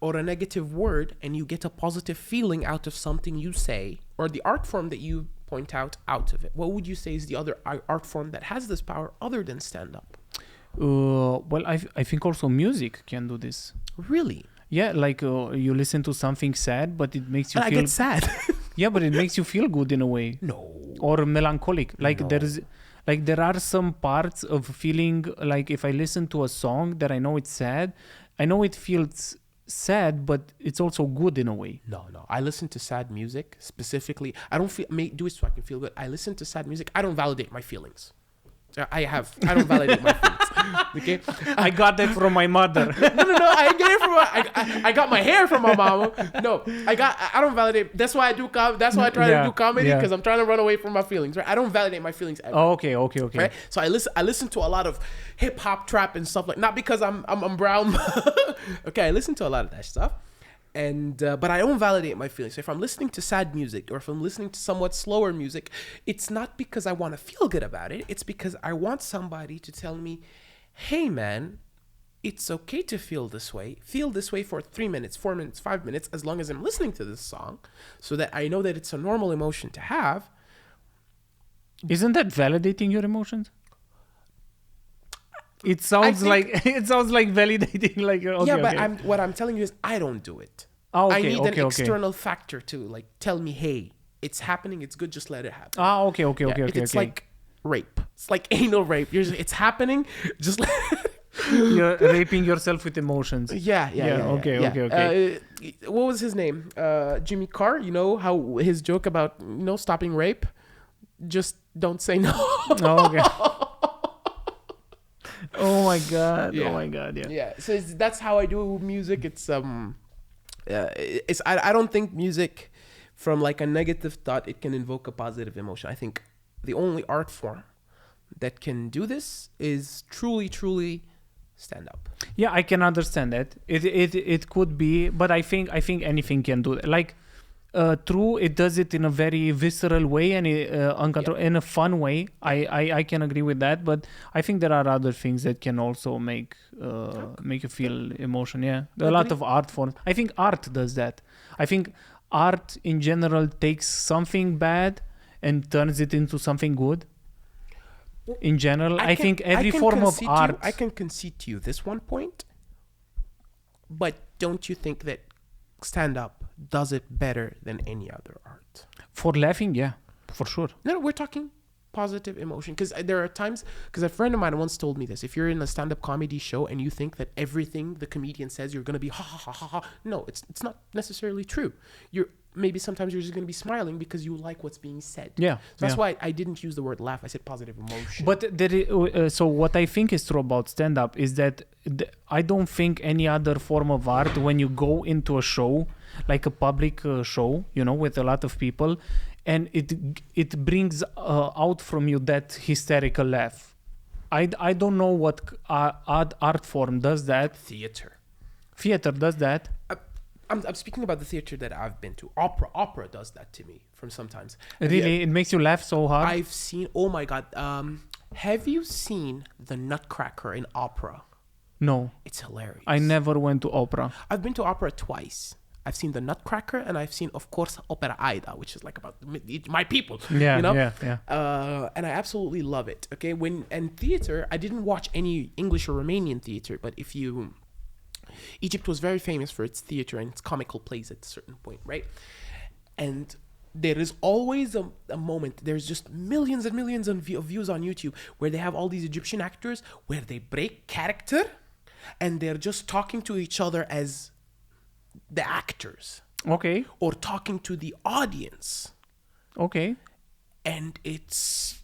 or a negative word and you get a positive feeling out of something you say, or the art form that you point out of it, what would you say is the other art form that has this power other than stand-up? Well, I think also music can do this. Really? Yeah, like you listen to something sad, but it makes you I feel... get sad. Yeah, but it makes you feel good in a way. No. Or melancholic. Like No. there are some parts of feeling, like if I listen to a song that I know it's sad, I know it feels sad, but it's also good in a way. No. I listen to sad music specifically. I don't do it so I can feel good. I listen to sad music. I don't validate my feelings. I don't validate my feelings. Okay, I got that from my mother. no. I get it from I got my hair from my mama. No, I don't validate. That's why I do. That's why I try to do comedy, because I'm trying to run away from my feelings. Right? I don't validate my feelings ever. Oh, okay. Right? So I listen to a lot of hip hop, trap, and stuff, like, not because I'm brown. Okay, I listen to a lot of that stuff. And but I don't validate my feelings. So if I'm listening to sad music, or if I'm listening to somewhat slower music, it's not because I want to feel good about it. It's because I want somebody to tell me, hey man, it's okay to feel this way. Feel this way for 3 minutes, 4 minutes, 5 minutes, as long as I'm listening to this song, so that I know that it's a normal emotion to have. Isn't that validating your emotions? It sounds like validating, like okay, yeah, but okay. what I'm telling you is I don't do it. Oh, okay, I need an okay. external factor to like tell me, hey, it's happening, it's good, just let it happen. Okay. It's like rape. It's like anal rape. It's happening, just let You're raping yourself with emotions. Yeah. Okay. What was his name? Jimmy Carr. You know how his joke about stopping rape? Just don't say no. Oh, okay. Oh my god. Yeah. Oh my god. Yeah. Yeah. So that's how I do music. I don't think music, from like a negative thought, it can invoke a positive emotion. I think the only art form that can do this is truly stand up. Yeah, I can understand that. It could be, but I think anything can do that. Like, true, it does it in a very visceral way and in a fun way. I can agree with that, but I think there are other things that can also make you feel emotion. Yeah, there are a lot of art forms. I think art does that. I think art in general takes something bad and turns it into something good. In general, I think every form of art... I can concede to you this one point, but don't you think that stand-up does it better than any other art? For laughing, yeah, for sure. No, we're talking positive emotion, because there are times, because a friend of mine once told me this: if you're in a stand-up comedy show and you think that everything the comedian says you're going to be ha ha ha ha, no, it's not necessarily true. Maybe sometimes you're just going to be smiling because you like what's being said. Yeah. So that's why I didn't use the word laugh. I said positive emotion. But so what I think is true about stand-up is that I don't think any other form of art, when you go into a show, like a public show, with a lot of people, and it brings out from you that hysterical laugh. I don't know what art form does that. Theater Does that. I'm speaking about the theater that I've been to. Opera does that to me from sometimes. Really? Yeah. It makes you laugh so hard? I've seen, oh my God. Have you seen the Nutcracker in opera? No. It's hilarious. I never went to opera. I've been to opera twice. I've seen the Nutcracker, and I've seen, of course, Opera Aida, which is like about my people. Yeah, yeah. And I absolutely love it. Okay, and theater, I didn't watch any English or Romanian theater, but Egypt was very famous for its theater and its comical plays at a certain point, right? And there is always a moment, there's just millions and millions of views on YouTube where they have all these Egyptian actors where they break character and they're just talking to each other as the actors. Okay. Or talking to the audience. Okay. And it's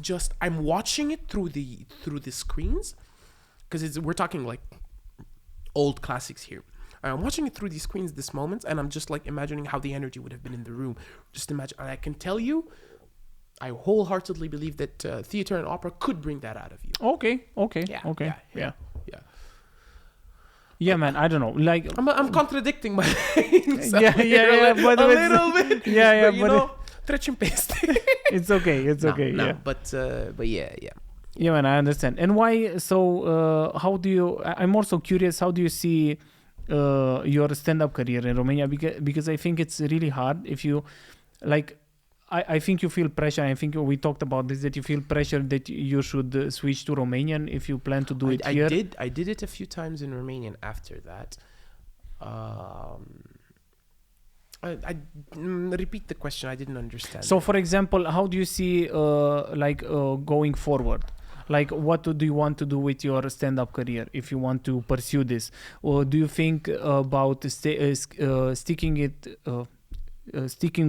just, I'm watching it through the screens, because we're talking like old classics here. I'm watching it through these screens, this moment, and I'm just like imagining how the energy would have been in the room. Just imagine, and I can tell you, I wholeheartedly believe that theater and opera could bring that out of you. Okay. Yeah, man. I don't know. Like, I'm contradicting my yeah, but a little bit. Yeah, but trecem peste. It's okay. It's okay. No, yeah. But yeah. Yeah, man, I understand. And why? So, how do you? I'm also curious. How do you see your stand-up career in Romania? Because I think it's really hard if you like. I think you feel pressure. I think we talked about this, that you feel pressure that you should switch to Romanian if you plan to do it here. I did it a few times in Romanian after that. Repeat the question. I didn't understand. So, for example, how do you see going forward? Like, what do you want to do with your stand-up career if you want to pursue this? Or do you think about sticking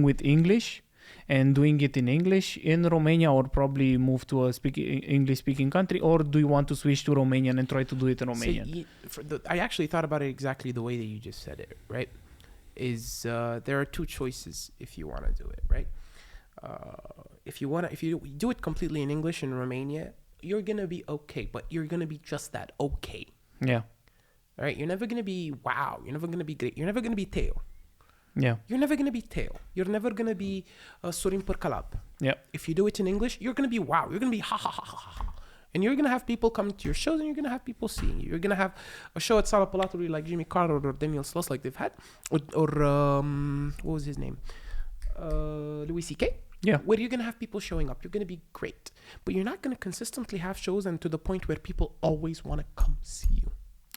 with English and doing it in English in Romania, or probably move to a English-speaking country? Or do you want to switch to Romanian and try to do it in Romanian? I actually thought about it exactly the way that you just said it, right? There are two choices if you want to do it, right? If you do it completely in English in Romania, you're gonna be okay, but you're gonna be just that okay. Yeah. Right? You're never gonna be wow. You're never gonna be great. You're never gonna be Teo. Yeah. You're never gonna be Teo. You're never gonna be Sorin Părcălap. Yeah. If you do it in English, you're gonna be wow. You're gonna be ha ha ha ha ha. And you're going to have people coming to your shows, and you're going to have people seeing you. You're going to have a show at Sala Palatului like Jimmy Carter or Daniel Sloss like they've had. Or what was his name? Louis C.K.? Yeah. Where you're going to have people showing up. You're going to be great. But you're not going to consistently have shows and to the point where people always want to come see you.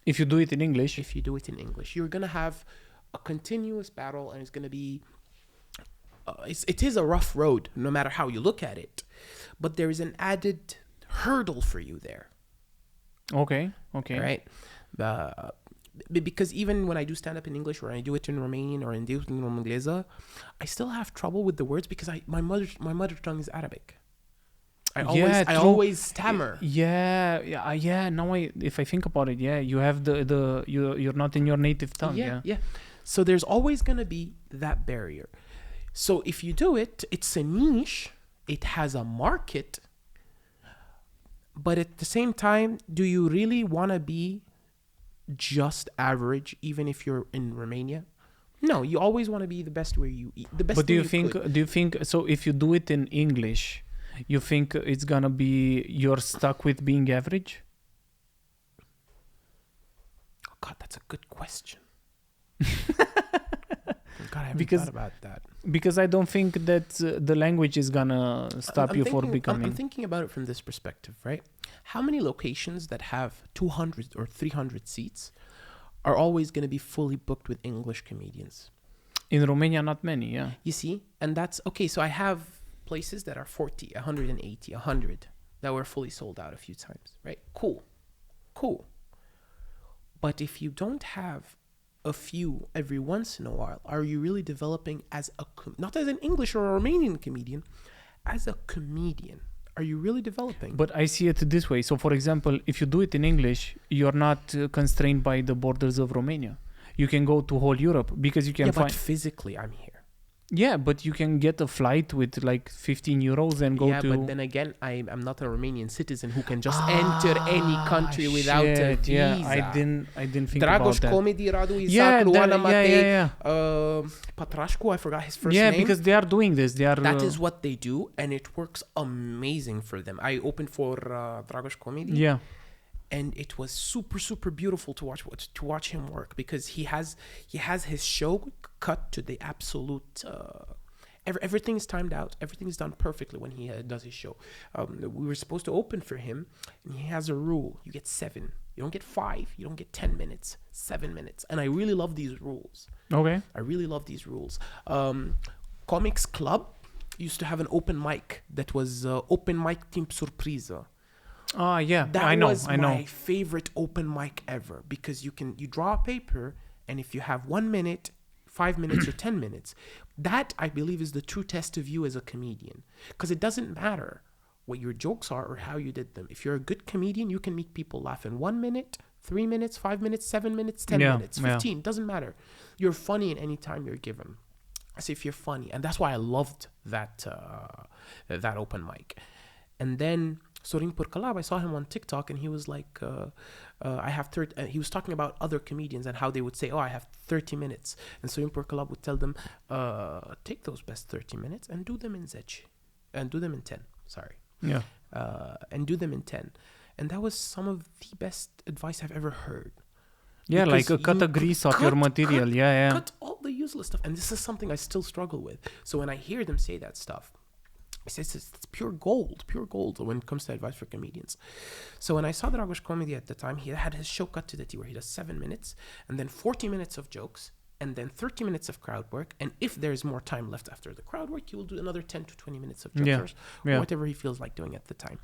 If you do it in English. If you do it in English. You're going to have a continuous battle, and it's going to be... it is a rough road, no matter how you look at it. But there is an added... hurdle for you there. Okay. Right? Because even when I do stand up in English, or I do it in Romanian, or I do it in Engleză, I still have trouble with the words because my mother tongue is Arabic. I always stammer. Yeah. Now if I think about it, you have you're not in your native tongue. Yeah. So there's always gonna be that barrier. So if you do it, it's a niche. It has a market. But at the same time, do you really want to be just average, even if you're in Romania? No, you always want to be the best where you eat. The best. But do you think so? If you do it in English, you think it's gonna be you're stuck with being average? Oh God, that's a good question. God, I haven't thought about that. Because I don't think that the language is gonna stop you for becoming... I'm thinking about it from this perspective, right? How many locations that have 200 or 300 seats are always going to be fully booked with English comedians? In Romania, not many, yeah. You see? And that's... Okay, so I have places that are 40, 180, 100 that were fully sold out a few times, right? Cool. But if you don't have... a few every once in a while, are you really developing as not as an English or a Romanian comedian, as a comedian? Are you really developing? But I see it this way. So for example, if you do it in English, you're not constrained by the borders of Romania. You can go to whole Europe because you can but physically I'm here. Yeah, but you can get a flight with like 15 euros and go to... Yeah, but then again, I'm not a Romanian citizen who can just enter any country without a visa. Yeah, I didn't think Dragoș about that. Comedy, Radu Isaac, Luana Matei, Patrașcu, I forgot his first name. Yeah, because they are doing this. That is what they do, and it works amazing for them. I opened for Dragoș Comedy. Yeah. And it was super, super beautiful to watch him work, because he has his show cut to the absolute. Everything's timed out. Everything's done perfectly when he does his show. We were supposed to open for him, and he has a rule: you get 7. You don't get 5. You don't get 10 minutes. 7 minutes. And I really love these rules. Okay. I really love these rules. Comics Club used to have an open mic that was open mic timp surpriză. I know. My favorite open mic ever, because you draw a paper, and if you have 1 minute, 5 minutes, or 10 minutes, that I believe is the true test of you as a comedian, because it doesn't matter what your jokes are or how you did them. If you're a good comedian, you can make people laugh in 1 minute, 3 minutes, 5 minutes, 7 minutes, 10 minutes, 15. Doesn't matter. You're funny in any time you're given. As if you're funny, and that's why I loved that open mic. And then Sorin Părcălap, I saw him on TikTok, and he was like, he was talking about other comedians and how they would say, I have 30 minutes. And Sorin Părcălap would tell them, take those best 30 minutes and do them in 10. And do them in 10. Sorry. Yeah. And do them in 10. And that was some of the best advice I've ever heard. Yeah, like Because cut you a grease off your material. Yeah. Cut all the useless stuff. And this is something I still struggle with. So when I hear them say that stuff, it's pure gold when it comes to advice for comedians. So when I saw Dragos Comedy at the time, he had his show cut to the T, where he does 7 minutes and then 40 minutes of jokes and then 30 minutes of crowd work. And if there's more time left after the crowd work, he will do another 10 to 20 minutes of jokes or whatever he feels like doing at the time.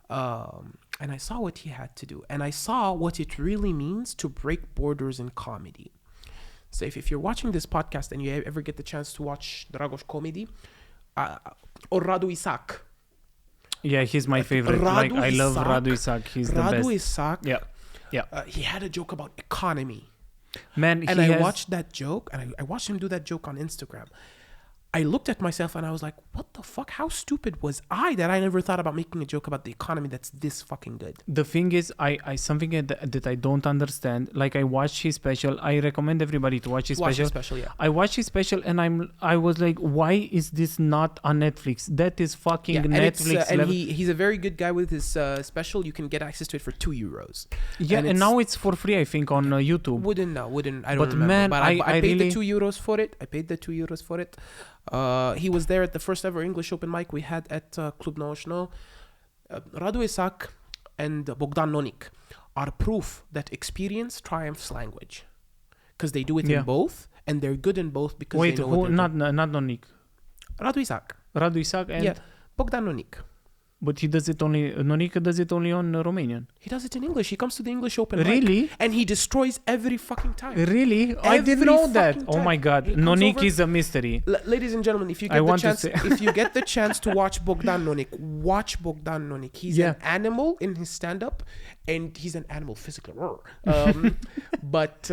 And I saw what he had to do. And I saw what it really means to break borders in comedy. So if you're watching this podcast and you ever get the chance to watch Dragos Comedy, or Radu Isak. Yeah, he's my favorite. I love Radu Isak. He's the best. Radu Isak. Yeah. He had a joke about economy. Man, and I watched that joke, and I watched him do that joke on Instagram. I looked at myself and I was like, what the fuck? How stupid was I that I never thought about making a joke about the economy that's this fucking good? The thing is, I something that I don't understand. Like, I watched his special. I recommend everybody to watch his special. Yeah. I watched his special and I was like, why is this not on Netflix? That is fucking Netflix. And he's a very good guy with his special. You can get access to it for €2. Yeah, and now it's for free, I think, on YouTube. Wouldn't. I don't remember. Man, but I paid really... the €2 for it. He was there at the first ever English open mic we had at Club Naoshno. Radu Isak and Bogdan Nonik are proof that experience triumphs language, because they do it in both, and they're good in both because they know what they're doing. Not Nonik. Radu Isak and Bogdan Nonik. But he does it only. Nonica does it only on Romanian. He does it in English. He comes to the English open mic. Really? And he destroys every fucking time. Really? I didn't know that. Oh my god. Nonik is a mystery. Ladies and gentlemen, if you get the chance to watch Bogdan Nonik, watch Bogdan Nonik. He's an animal in his stand-up, and he's an animal physically. But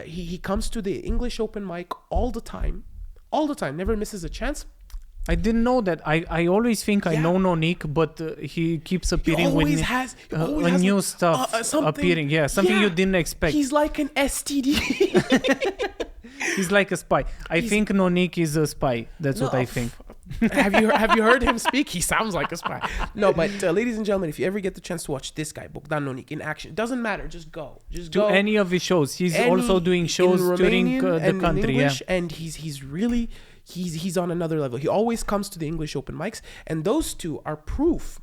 he comes to the English open mic all the time, never misses a chance. I didn't know that. I always think I know Nonik, but he keeps appearing with new stuff appearing. Yeah, something you didn't expect. He's like an STD. He's like a spy. I think Nonik is a spy. That's what I think. Have you heard him speak? He sounds like a spy. No, but ladies and gentlemen, if you ever get the chance to watch this guy, Bogdan Nonik, in action, it doesn't matter. Just go. To any of his shows. He's also doing shows during the country. English, and he's really... He's on another level. He always comes to the English open mics, and those two are proof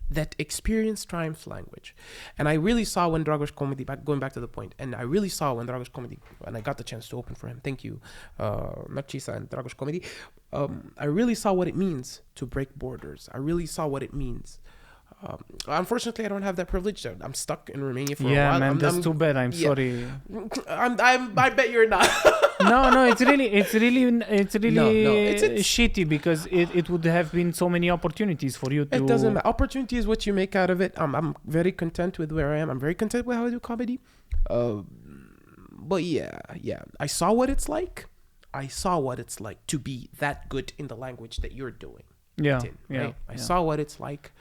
that experience triumphs language. And I really saw when Dragos Comedy, going back to the point, and I really saw when Dragos Comedy, and I got the chance to open for him. Thank you, Narcisa and Dragos Comedy. I really saw what it means to break borders. I really saw what it means. Unfortunately, I don't have that privilege. I'm stuck in Romania for a while. Yeah, man, that's too bad. I'm sorry. I bet you're not. No, it's really shitty, because it would have been so many opportunities for you to... It doesn't matter. Opportunity is what you make out of it. I'm very content with where I am. I'm very content with how I do comedy. But yeah. I saw what it's like. To be that good in the language that you're doing. Yeah. I saw what it's like.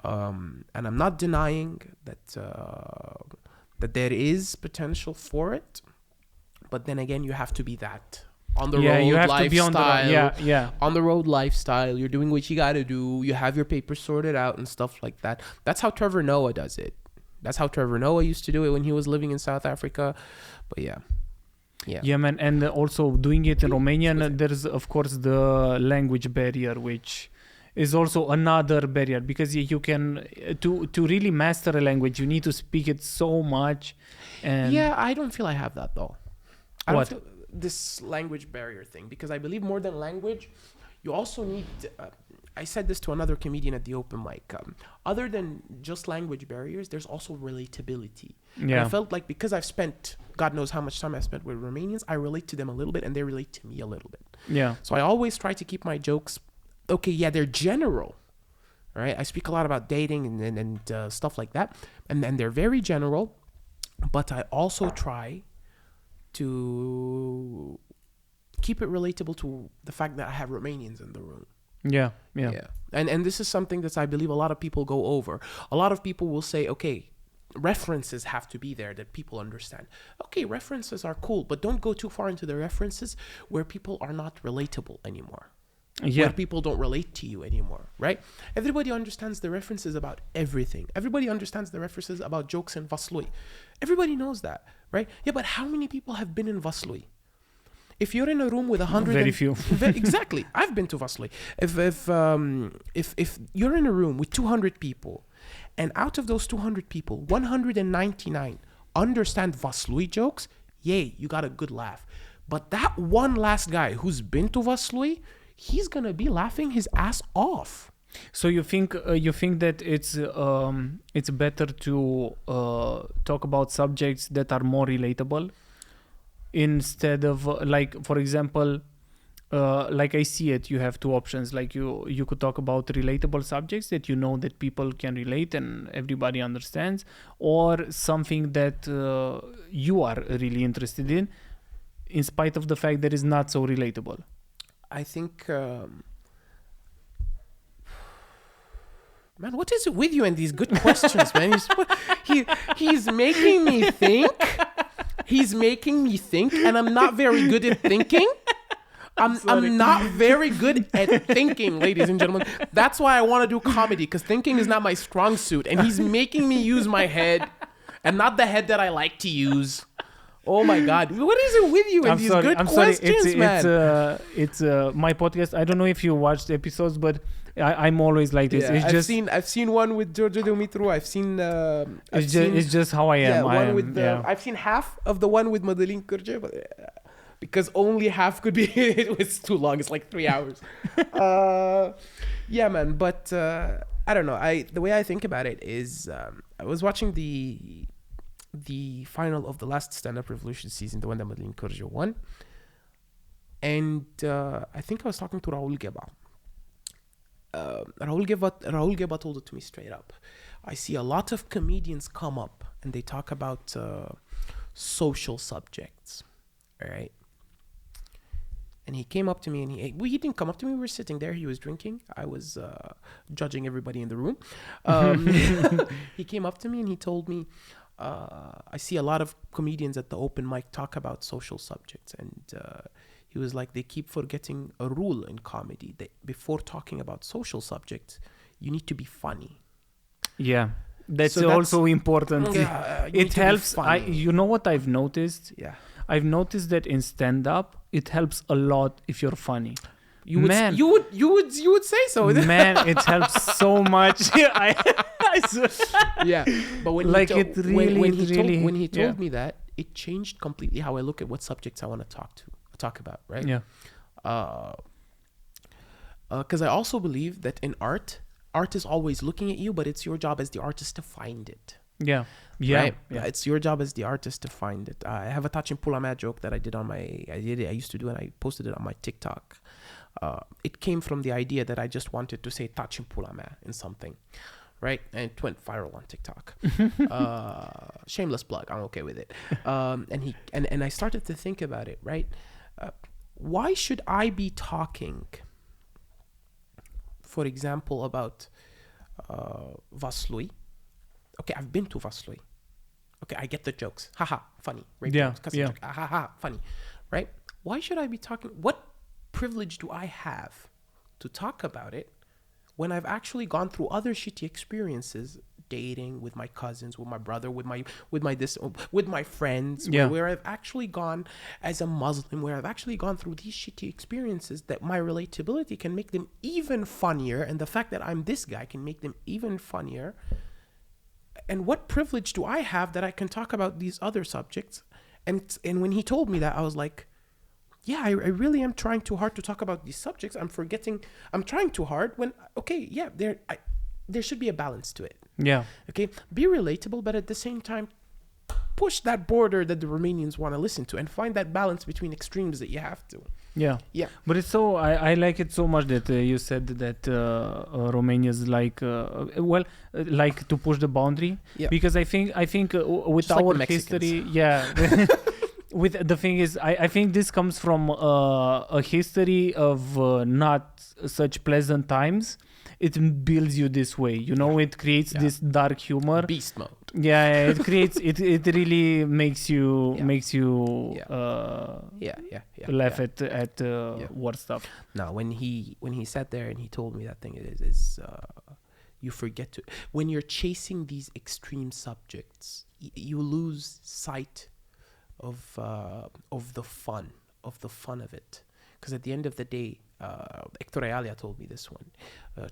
And I'm not denying that there is potential for it. But then again, you have to be that on the road you have lifestyle. To be on the on the road lifestyle. You're doing what you got to do. You have your papers sorted out and stuff like that. That's how Trevor Noah does it. That's how Trevor Noah used to do it when he was living in South Africa. But yeah, man. And also doing it in Romanian, there's of course the language barrier, which is also another barrier, because you can to really master a language, you need to speak it so much. And I don't feel I have that though. I don't feel this language barrier thing, because I believe more than language, you also need. I said this to another comedian at the open mic. Other than just language barriers, there's also relatability. Yeah. And I felt like, because I've spent God knows how much time I've spent with Romanians, I relate to them a little bit, and they relate to me a little bit. Yeah. So I always try to keep my jokes. Okay, yeah, they're general, right? I speak a lot about dating and stuff like that, and they're very general, but I also try to keep it relatable to the fact that I have Romanians in the room. Yeah. And this is something that I believe a lot of people go over. A lot of people will say, okay, references have to be there that people understand. Okay, references are cool, but don't go too far into the references where people are not relatable anymore. Where people don't relate to you anymore, right? Everybody understands the references about everything. Everybody understands the references about jokes in Vaslui. Everybody knows that. right? Yeah, but how many people have been in Vaslui? If you're in a room with 100, Very few. Exactly. I've been to Vaslui. If you're in a room with 200 people, and out of those 200 people, 199 understand Vaslui jokes, yay, you got a good laugh. But that one last guy who's been to Vaslui, he's gonna be laughing his ass off. So you think that it's better to talk about subjects that are more relatable instead of like, for example, like I see it, you have two options. Like you could talk about relatable subjects that you know that people can relate and everybody understands, or something that you are really interested in spite of the fact that it's not so relatable. I think, man, what is it with you and these good questions, man? He's making me think. He's making me think, and I'm not very good at thinking. I'm not very good at thinking, ladies and gentlemen. That's why I want to do comedy, because thinking is not my strong suit. And he's making me use my head and not the head that I like to use. Oh my God. What is it with you and these good questions, man? It's my podcast. I don't know if you watched episodes, but I'm always like this. Yeah, I've seen one with GEORGE Dumitru. It's just how I am. Yeah, I've seen half of the one with Madeleine Kurje, but because only half could be. It was too long. It's like 3 hours. Yeah, man. But I don't know. The way I think about it is, I was watching the final of the last Stand Up Revolution season, the one that Madeleine Kurje won, and I think I was talking to Raoul Geba. Raoul Geba told it to me straight up. I see a lot of comedians come up and they talk about social subjects, all right? And he came up to me and he didn't come up to me. We were sitting there. He was drinking. I was judging everybody in the room. He came up to me and he told me, I see a lot of comedians at the open mic talk about social subjects, and he was like, they keep forgetting a rule in comedy that before talking about social subjects, you need to be funny. Yeah, that's also important. It helps. You know what I've noticed? Yeah, I've noticed that in stand-up, it helps a lot if you're funny. You would say so. Man, it helps so much. Yeah, but when like he told me that, it changed completely how I look at what subjects I want to talk about, right? Yeah. Because I also believe that in art is always looking at you, but it's your job as the artist to find it. Yeah. Right? Yeah. It's your job as the artist to find it. I have a Touch and Pulama joke that I did I used to do, and I posted it on my TikTok. It came from the idea that I just wanted to say Touch and Pulama in something. Right? And it went viral on TikTok. Shameless plug. I'm okay with it. And I started to think about it, right? Why should I be talking, for example, about Vaslui? Okay, I've been to Vaslui. Okay, I get the jokes. Haha, funny. Right? Yeah, yeah. Haha, funny. Right? Why should I be talking? What privilege do I have to talk about it when I've actually gone through other shitty experiences, dating with my cousins, with my brother, with my friends, where I've actually gone as a Muslim, where I've actually gone through these shitty experiences, that my relatability can make them even funnier, and the fact that I'm this guy can make them even funnier. And what privilege do I have that I can talk about these other subjects? And when he told me that, I was like, yeah, I really am trying too hard to talk about these subjects. I'm trying too hard when, okay, yeah, there should be a balance to it. Yeah. Okay, be relatable, but at the same time, push that border that the Romanians want to listen to, and find that balance between extremes that you have to. Yeah. Yeah. But it's so, I like it so much that you said that Romanians like to push the boundary. Yeah. Because I think with just our like history, yeah. With the thing is, I think this comes from a history of not such pleasant times. It builds you this way, you know. It creates this dark humor, beast mode. Yeah, it creates it really makes you laugh at worse stuff. Now, when he sat there and he told me that thing, it is you forget when you're chasing these extreme subjects, you lose sight of the fun of it. Because at the end of the day, Hector Ayala told me this one.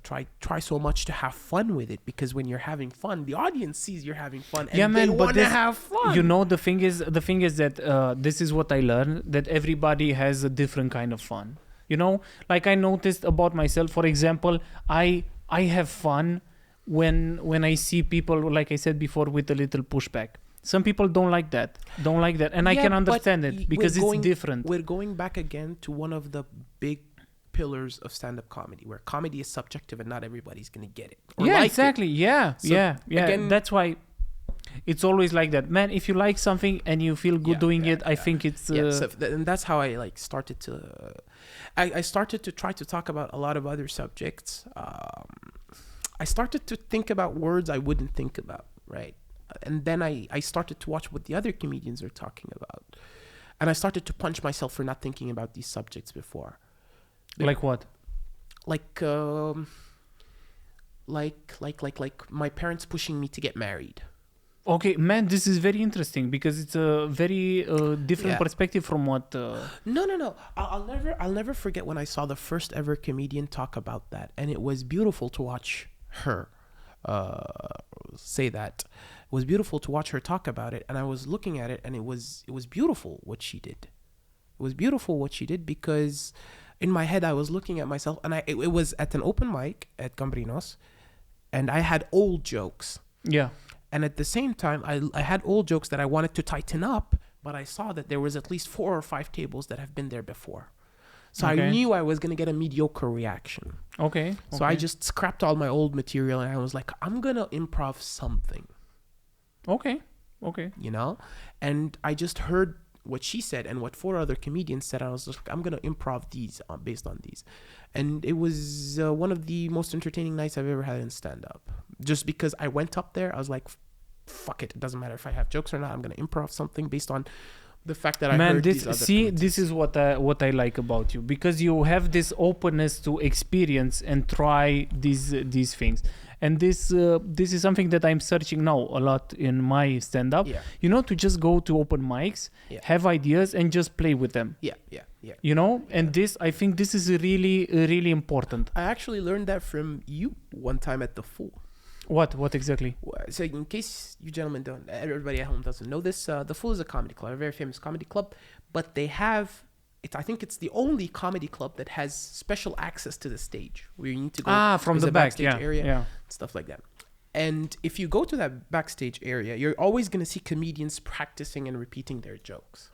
Try so much to have fun with it, because when you're having fun, the audience sees you're having fun, and they want to have fun. You know, the thing is that this is what I learned, that everybody has a different kind of fun. You know, like I noticed about myself, for example, I have fun when I see people, like I said before, with a little pushback. Some people don't like that, and I can understand it, because it's different. We're going back again to one of the big pillars of stand-up comedy, where comedy is subjective and not everybody's gonna get it. Yeah, exactly. Yeah, So, again, that's why it's always like that, man. If you like something and you feel good doing it, I think it's and that's how I like started to I started to try to talk about a lot of other subjects. I started to think about words I wouldn't think about, right? And then I started to watch what the other comedians are talking about, and I started to punch myself for not thinking about these subjects before. Like what? Like my parents pushing me to get married. Okay, man, this is very interesting, because it's a very different perspective from what. No. I'll never forget when I saw the first ever comedian talk about that, and it was beautiful to watch her say that. It was beautiful to watch her talk about it, and I was looking at it, and it was beautiful what she did. It was beautiful what she did, because in my head I was looking at myself, and it was at an open mic at Gambrinos, and I had old jokes. Yeah. And at the same time, I had old jokes that I wanted to tighten up, but I saw that there was at least 4 or 5 tables that have been there before. So I knew I was going to get a mediocre reaction. Okay. So I just scrapped all my old material, and I was like, I'm going to improv something. Okay. You know? And I just heard what she said and what 4 other comedians said. I was just like, I'm going to improv these based on these. And it was one of the most entertaining nights I've ever had in stand-up. Just because I went up there, I was like, fuck it. It doesn't matter if I have jokes or not. I'm going to improv something based on the fact that I heard these other comedians. This is what I like about you, because you have this openness to experience and try these things. And this is something that I'm searching now a lot in my stand-up. Yeah. You know, to just go to open mics, have ideas, and just play with them. Yeah. You know, and I think this is really, really important. I actually learned that from you one time at the Fool. What exactly? So in case you gentlemen don't, everybody at home doesn't know this, the Fool is a comedy club, a very famous comedy club, but they have, I think it's the only comedy club that has special access to the stage, where you need to go from the backstage area, stuff like that. And if you go to that backstage area, you're always going to see comedians practicing and repeating their jokes.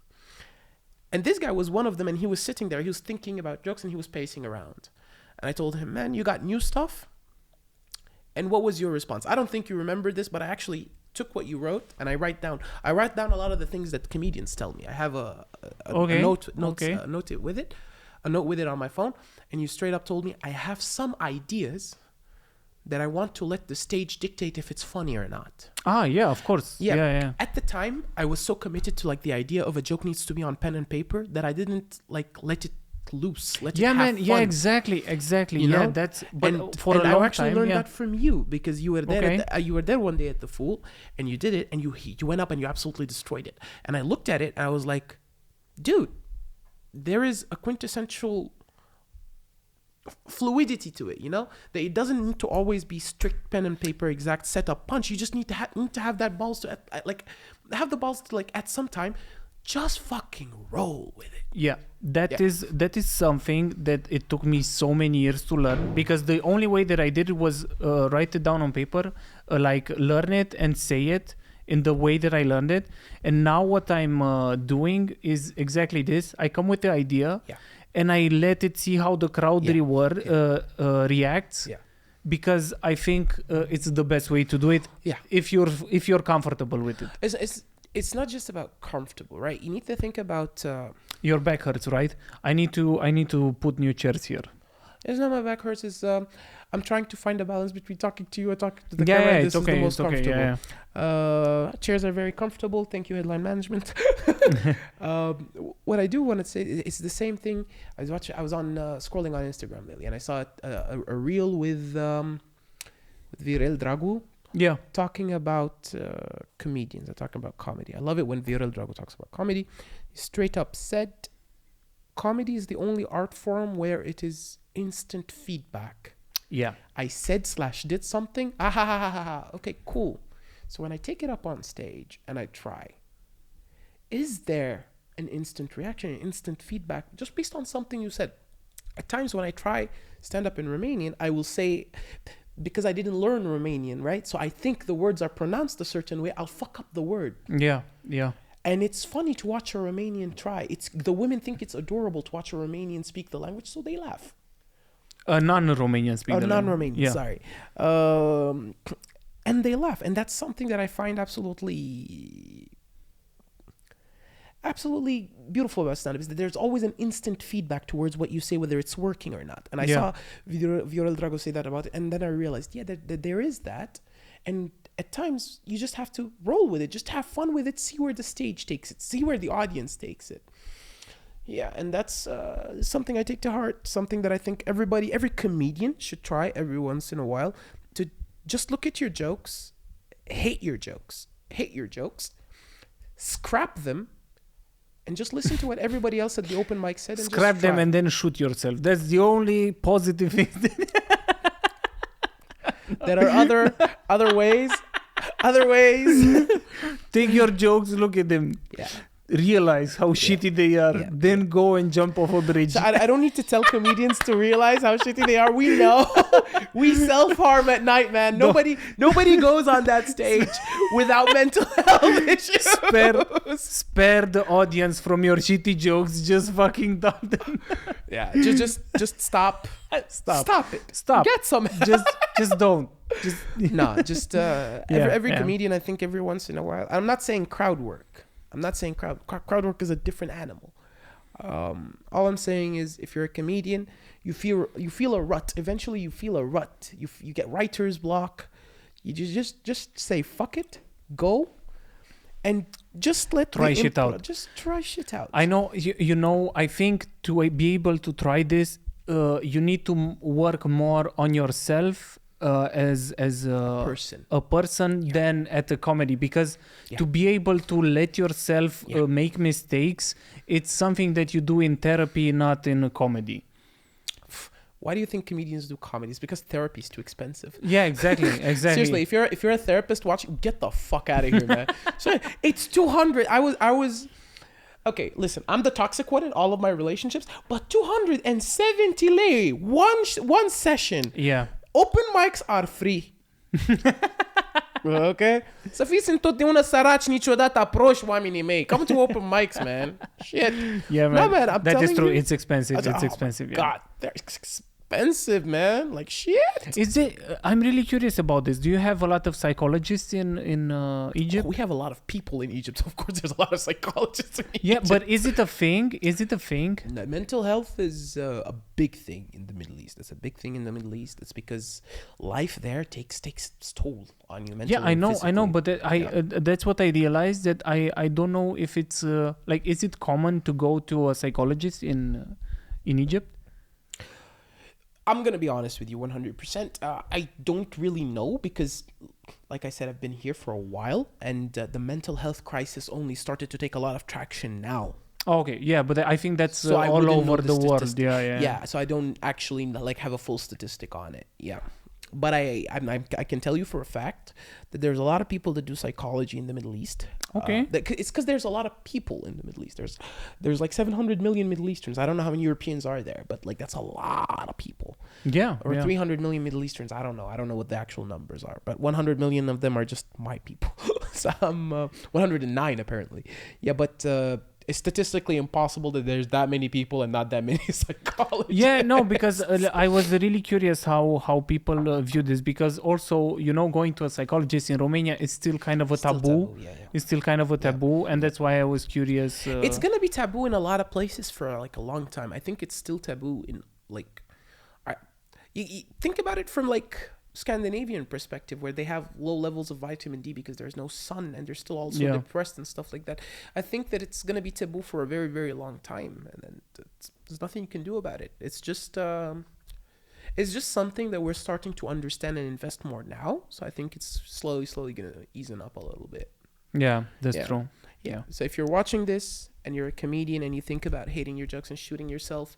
And this guy was one of them, and he was sitting there, he was thinking about jokes, and he was pacing around. And I told him, man, you got new stuff? And what was your response? I don't think you remember this, but I actually took what you wrote and I write down a lot of the things that comedians tell me. I have a note with it on my phone, and you straight up told me, I have some ideas that I want to let the stage dictate if it's funny or not. Yeah, of course. Yeah. At the time, I was so committed to like the idea of a joke needs to be on pen and paper that I didn't like let it loose. Let it have fun. Yeah, exactly. You know? That's for a long time. I actually learned that from you, because you were there. You were there one day at the Fool, and you did it, and you went up and you absolutely destroyed it. And I looked at it and I was like, dude, there is a quintessential fluidity to it, you know, that it doesn't need to always be strict pen and paper, exact setup punch. You just need to have that balls to have the balls to at some time just fucking roll with it. Yeah, that is something that it took me so many years to learn, because the only way that I did it was write it down on paper, learn it and say it in the way that I learned it. And now what I'm doing is exactly this. I come with the idea and I let it see how the crowd reacts. Yeah. Because I think it's the best way to do it. Yeah. If you're comfortable with it. It's not just about comfortable, right? You need to think about your back hurts, right? I need to put new chairs here. It's not my back hurts. It's I'm trying to find a balance between talking to you and talking to the camera. This is the most comfortable. Chairs are very comfortable. Thank you, headline management. What I do want to say, it's the same thing. I was on scrolling on Instagram lately, and I saw a reel with Virel Dragu Yeah. talking about comedians. I'm talking about comedy. I love it when Viral Drago talks about comedy. He straight up said, comedy is the only art form where it is instant feedback. Yeah. I said / did something. Ah, ha, ha, ha, ha, ha. Okay, cool. So when I take it up on stage and I try, is there an instant reaction, an instant feedback just based on something you said? At times when I try stand up in Romanian, I will say, because I didn't learn Romanian, right? So I think the words are pronounced a certain way. I'll fuck up the word. Yeah. Yeah. And it's funny to watch a Romanian try. The women think it's adorable to watch a Romanian speak the language, so they laugh. A non-Romanian speaker. Non-Romanian, Yeah. sorry. And they laugh. And that's something that I find absolutely beautiful about stand-up, is that there's always an instant feedback towards what you say, whether it's working or not. And I saw Viorel Drago say that about it, and then I realized, yeah, that there is that. And at times, you just have to roll with it. Just have fun with it. See where the stage takes it. See where the audience takes it. Yeah, and that's something I take to heart. Something that I think every comedian should try every once in a while, to just look at your jokes, hate your jokes, scrap them, and just listen to what everybody else at the open mic said. And Scrap just them try. and then shoot yourself. That's the only positive thing. There are other ways. Take your jokes, look at them. Yeah. Realize how shitty they are. Then go and jump off a bridge. So I don't need to tell comedians to realize how shitty they are. We know. We self-harm at night, man. Nobody goes on that stage without mental health issues. Spare the audience from your shitty jokes. Just fucking dump them. Yeah. Just stop. Stop it. Stop. Get some help. Just don't. Every comedian, I think every once in a while. I'm not saying crowd work. Crowd work is a different animal. All I'm saying is, if you're a comedian, you feel a rut. Eventually, you feel a rut. You get writer's block. You just say fuck it, go, and just try shit out. Just try shit out. I know. You know. I think to be able to try this, you need to work more on yourself. As a person than at a comedy, because to be able to let yourself make mistakes, it's something that you do in therapy, not in a comedy. Why do you think comedians do comedies? Because therapy is too expensive. Yeah, exactly. Seriously, if you're a therapist watching, get the fuck out of here, man. So it's 200. I was. Okay, listen, I'm the toxic one in all of my relationships, but 270 lei, one session. Yeah. Open mics are free. Okay? Să fiți întotdeauna săraci, niciodată proști, oamenii mei. Come to open mics, man. Shit. Yeah, man. No, man, that is true. It's expensive. It's expensive. Yeah. God, they're expensive, man. Like, shit. Is it? I'm really curious about this. Do you have a lot of psychologists in Egypt? We have a lot of people in Egypt. Of course, there's a lot of psychologists in Egypt. Yeah, but is it a thing? No, mental health is a big thing in the Middle East. It's a big thing in the Middle East. It's because life there takes its toll on you mentally. Yeah, I know, but that's what I realized, that I don't know if it's like, is it common to go to a psychologist in Egypt? I'm going to be honest with you 100%. I don't really know, because, like I said, I've been here for a while, and the mental health crisis only started to take a lot of traction now. Okay, yeah, but I think that's all over the world. Yeah. So I don't actually have a full statistic on it. Yeah. But I can tell you for a fact that there's a lot of people that do psychology in the Middle East. Okay. It's because there's a lot of people in the Middle East. There's like 700 million Middle Easterns. I don't know how many Europeans are there, but that's a lot of people. Yeah. Or 300 million Middle Easterns. I don't know. I don't know what the actual numbers are, but 100 million of them are just my people. So I'm 109 apparently. Yeah, but it's statistically impossible that there's that many people and not that many psychologists. Yeah, no, because I was really curious how people view this, because also, going to a psychologist in Romania is still kind of a taboo. It's still kind of a taboo, and that's why I was curious. It's going to be taboo in a lot of places for a long time. I think it's still taboo in you think about it from Scandinavian perspective, where they have low levels of vitamin D because there's no sun, and they're still also depressed and stuff like that. I think that it's going to be taboo for a very, very long time, and then there's nothing you can do about it. It's just It's just something that we're starting to understand and invest more now. So I think it's slowly gonna easing up a little bit. Yeah, that's Yeah. true. Yeah. So if you're watching this and you're a comedian and you think about hating your jokes and shooting yourself,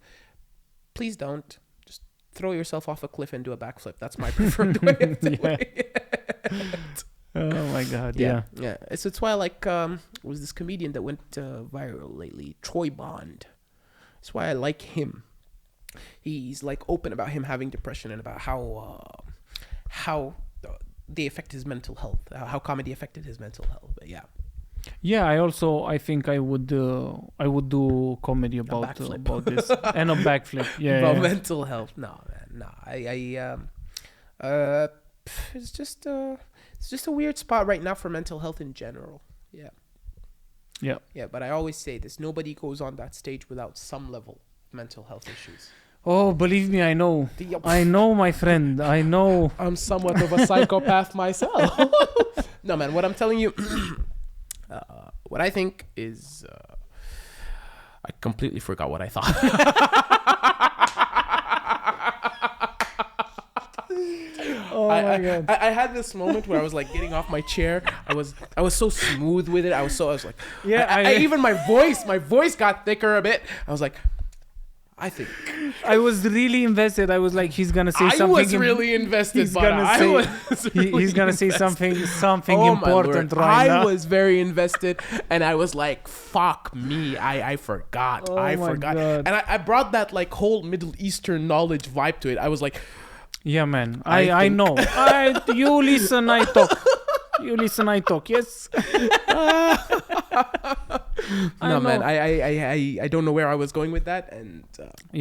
please don't. Just throw yourself off a cliff and do a backflip. That's my preferred way of doing it. Oh my God. Yeah. Yeah. So it's why I like was this comedian that went viral lately, Troy Bond. That's why I like him. He's like open about him having depression and about how they affect his mental health, how comedy affected his mental health. But yeah. Yeah, I think I would do comedy about this and a backflip. Yeah, About yeah. mental health. No, man. No. It's just a weird spot right now for mental health in general. Yeah. Yeah. Yeah, but I always say this, nobody goes on that stage without some level of mental health issues. Oh, believe me, I know. I know, my friend. I know. I'm somewhat of a psychopath myself. No, man, what I'm telling you, what I think is, I completely forgot what I thought. Oh my God. I had this moment where I was like getting off my chair. I was so smooth with it. I was like, Yeah, I even my voice got thicker a bit. I was like, I think I was really invested. I was like, he's gonna say I something. was really invested. He's But gonna I say was really he's gonna say invested. something Oh, my important Lord. right I now. was very invested, and I was like, "Fuck me, I forgot, Oh I my forgot." God. And I brought that like whole Middle Eastern knowledge vibe to it. I was like, Yeah, man. I I think- know. You listen, I talk. You listen, I talk. Yes. "No, man, know. I don't know where I was going with that." And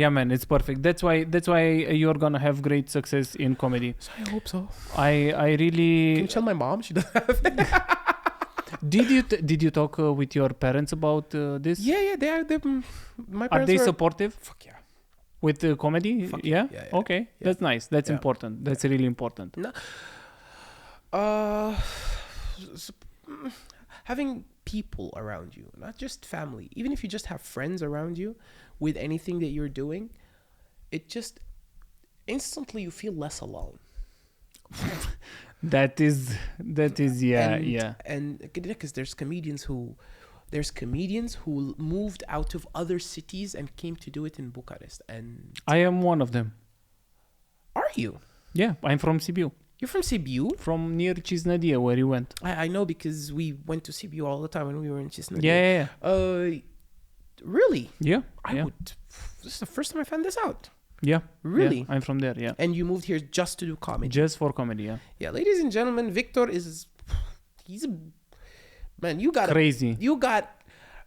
Yeah, man. It's perfect. That's why you're gonna have great success in comedy. I hope so. I really. Can you tell my mom? She doesn't have it. Did you talk with your parents about this? Yeah, they are. My Are parents they are supportive Fuck yeah. with comedy? Fuck Yeah? yeah. Okay, Yeah. that's nice. That's Yeah. important. That's really important. No. Having people around you, not just family, even if you just have friends around you with anything that you're doing, it just instantly you feel less alone. That is yeah, and, yeah. And because there's comedians who moved out of other cities and came to do it in Bucharest. And I am one of them. are you? Yeah, I'm from Sibiu. You're from Sibiu? From near Cisnădia, where you went. I know because we went to Sibiu all the time when we were in Cisnădia. Yeah. Really? Yeah. I would. This is the first time I found this out. Yeah. Really? Yeah, I'm from there, yeah. And you moved here just to do comedy. Just for comedy, yeah. Yeah, ladies and gentlemen, Victor he's a man. Crazy.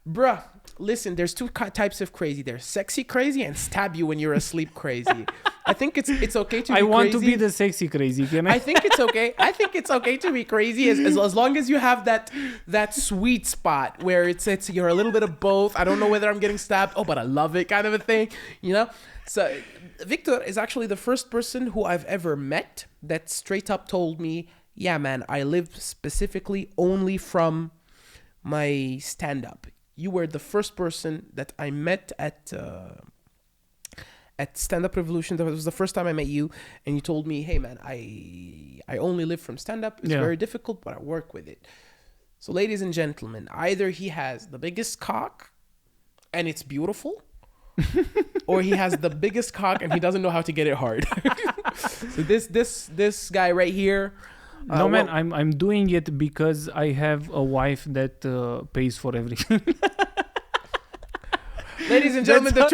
Bruh. Listen, there's two types of crazy. There's sexy crazy and stab you when you're asleep crazy. I think it's okay to be I want crazy. to be the sexy crazy, can I? I think it's okay. I think it's okay to be crazy as long as you have that sweet spot where it's you're a little bit of both. I don't know whether I'm getting stabbed. Oh, but I love it, kind of a thing, you know. So Victor is actually the first person who I've ever met that straight up told me, "Yeah, man, I live specifically only from my stand-up." You were the first person that I met at Stand Up Revolution. That was the first time I met you, and you told me, "Hey, man, I only live from stand-up. It's very difficult, but I work with it." So, ladies and gentlemen, either he has the biggest cock, and it's beautiful, or he has the biggest cock and he doesn't know how to get it hard. So this guy right here. No, man, I'm doing it because I have a wife that pays for everything. Ladies and gentlemen, the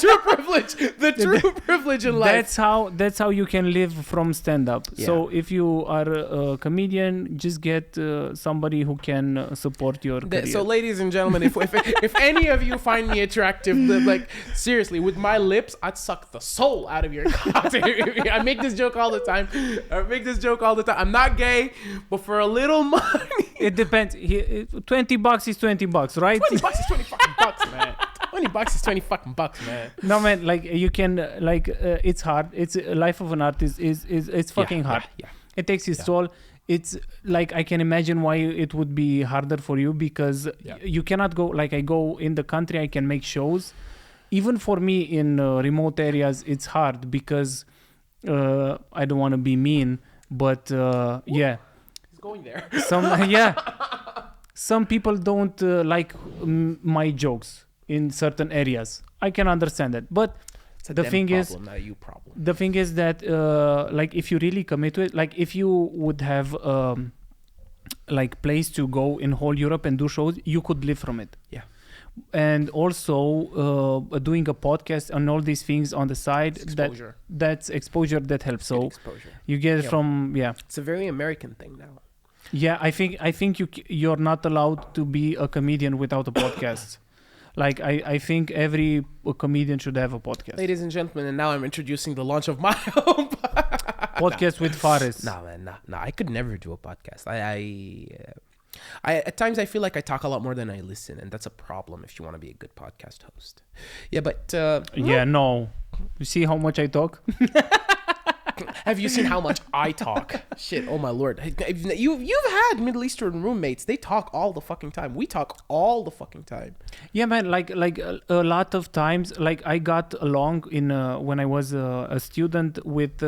true privilege in life. That's how you can live from stand up. Yeah. So if you are a comedian, just get somebody who can support your career. So, ladies and gentlemen, if any of you find me attractive, like seriously, with my lips, I'd suck the soul out of your cock. I make this joke all the time. I'm not gay, but for a little money, it depends. $20 is $20, right? $20 is $20 fucking bucks, man. $20 is $20 man. No, man, like you can it's hard. It's life of an artist it's fucking hard. Yeah. It takes its toll. It's like I can imagine why it would be harder for you because you cannot go like I go in the country. I can make shows. Even for me in remote areas, it's hard because I don't want to be mean, but yeah, He's going there. some people don't like my jokes in certain areas. I can understand that, but It's a the them thing problem, is, not a you problem. the thing is that like if you really commit to it, like if you would have like place to go in whole Europe and do shows, you could live from it. Yeah. And also doing a podcast and all these things on the side, It's exposure. that's exposure that helps. Good So exposure. you get it Yeah. from It's a very American thing now. yeah. I think you're not allowed to be a comedian without a podcast. Like I think every comedian should have a podcast. Ladies and gentlemen, and now I'm introducing the launch of my own Podcast with Fares. Nah, man, nah. I could never do a podcast. I at times I feel like I talk a lot more than I listen, and that's a problem if you want to be a good podcast host. Yeah, but Yeah, no. You see how much I talk? have you seen how much I talk? Shit, oh my lord. You've had Middle Eastern roommates. They talk all the fucking time. We talk all the fucking time. Yeah, man. Like a lot of times, like I got along in when I was a student with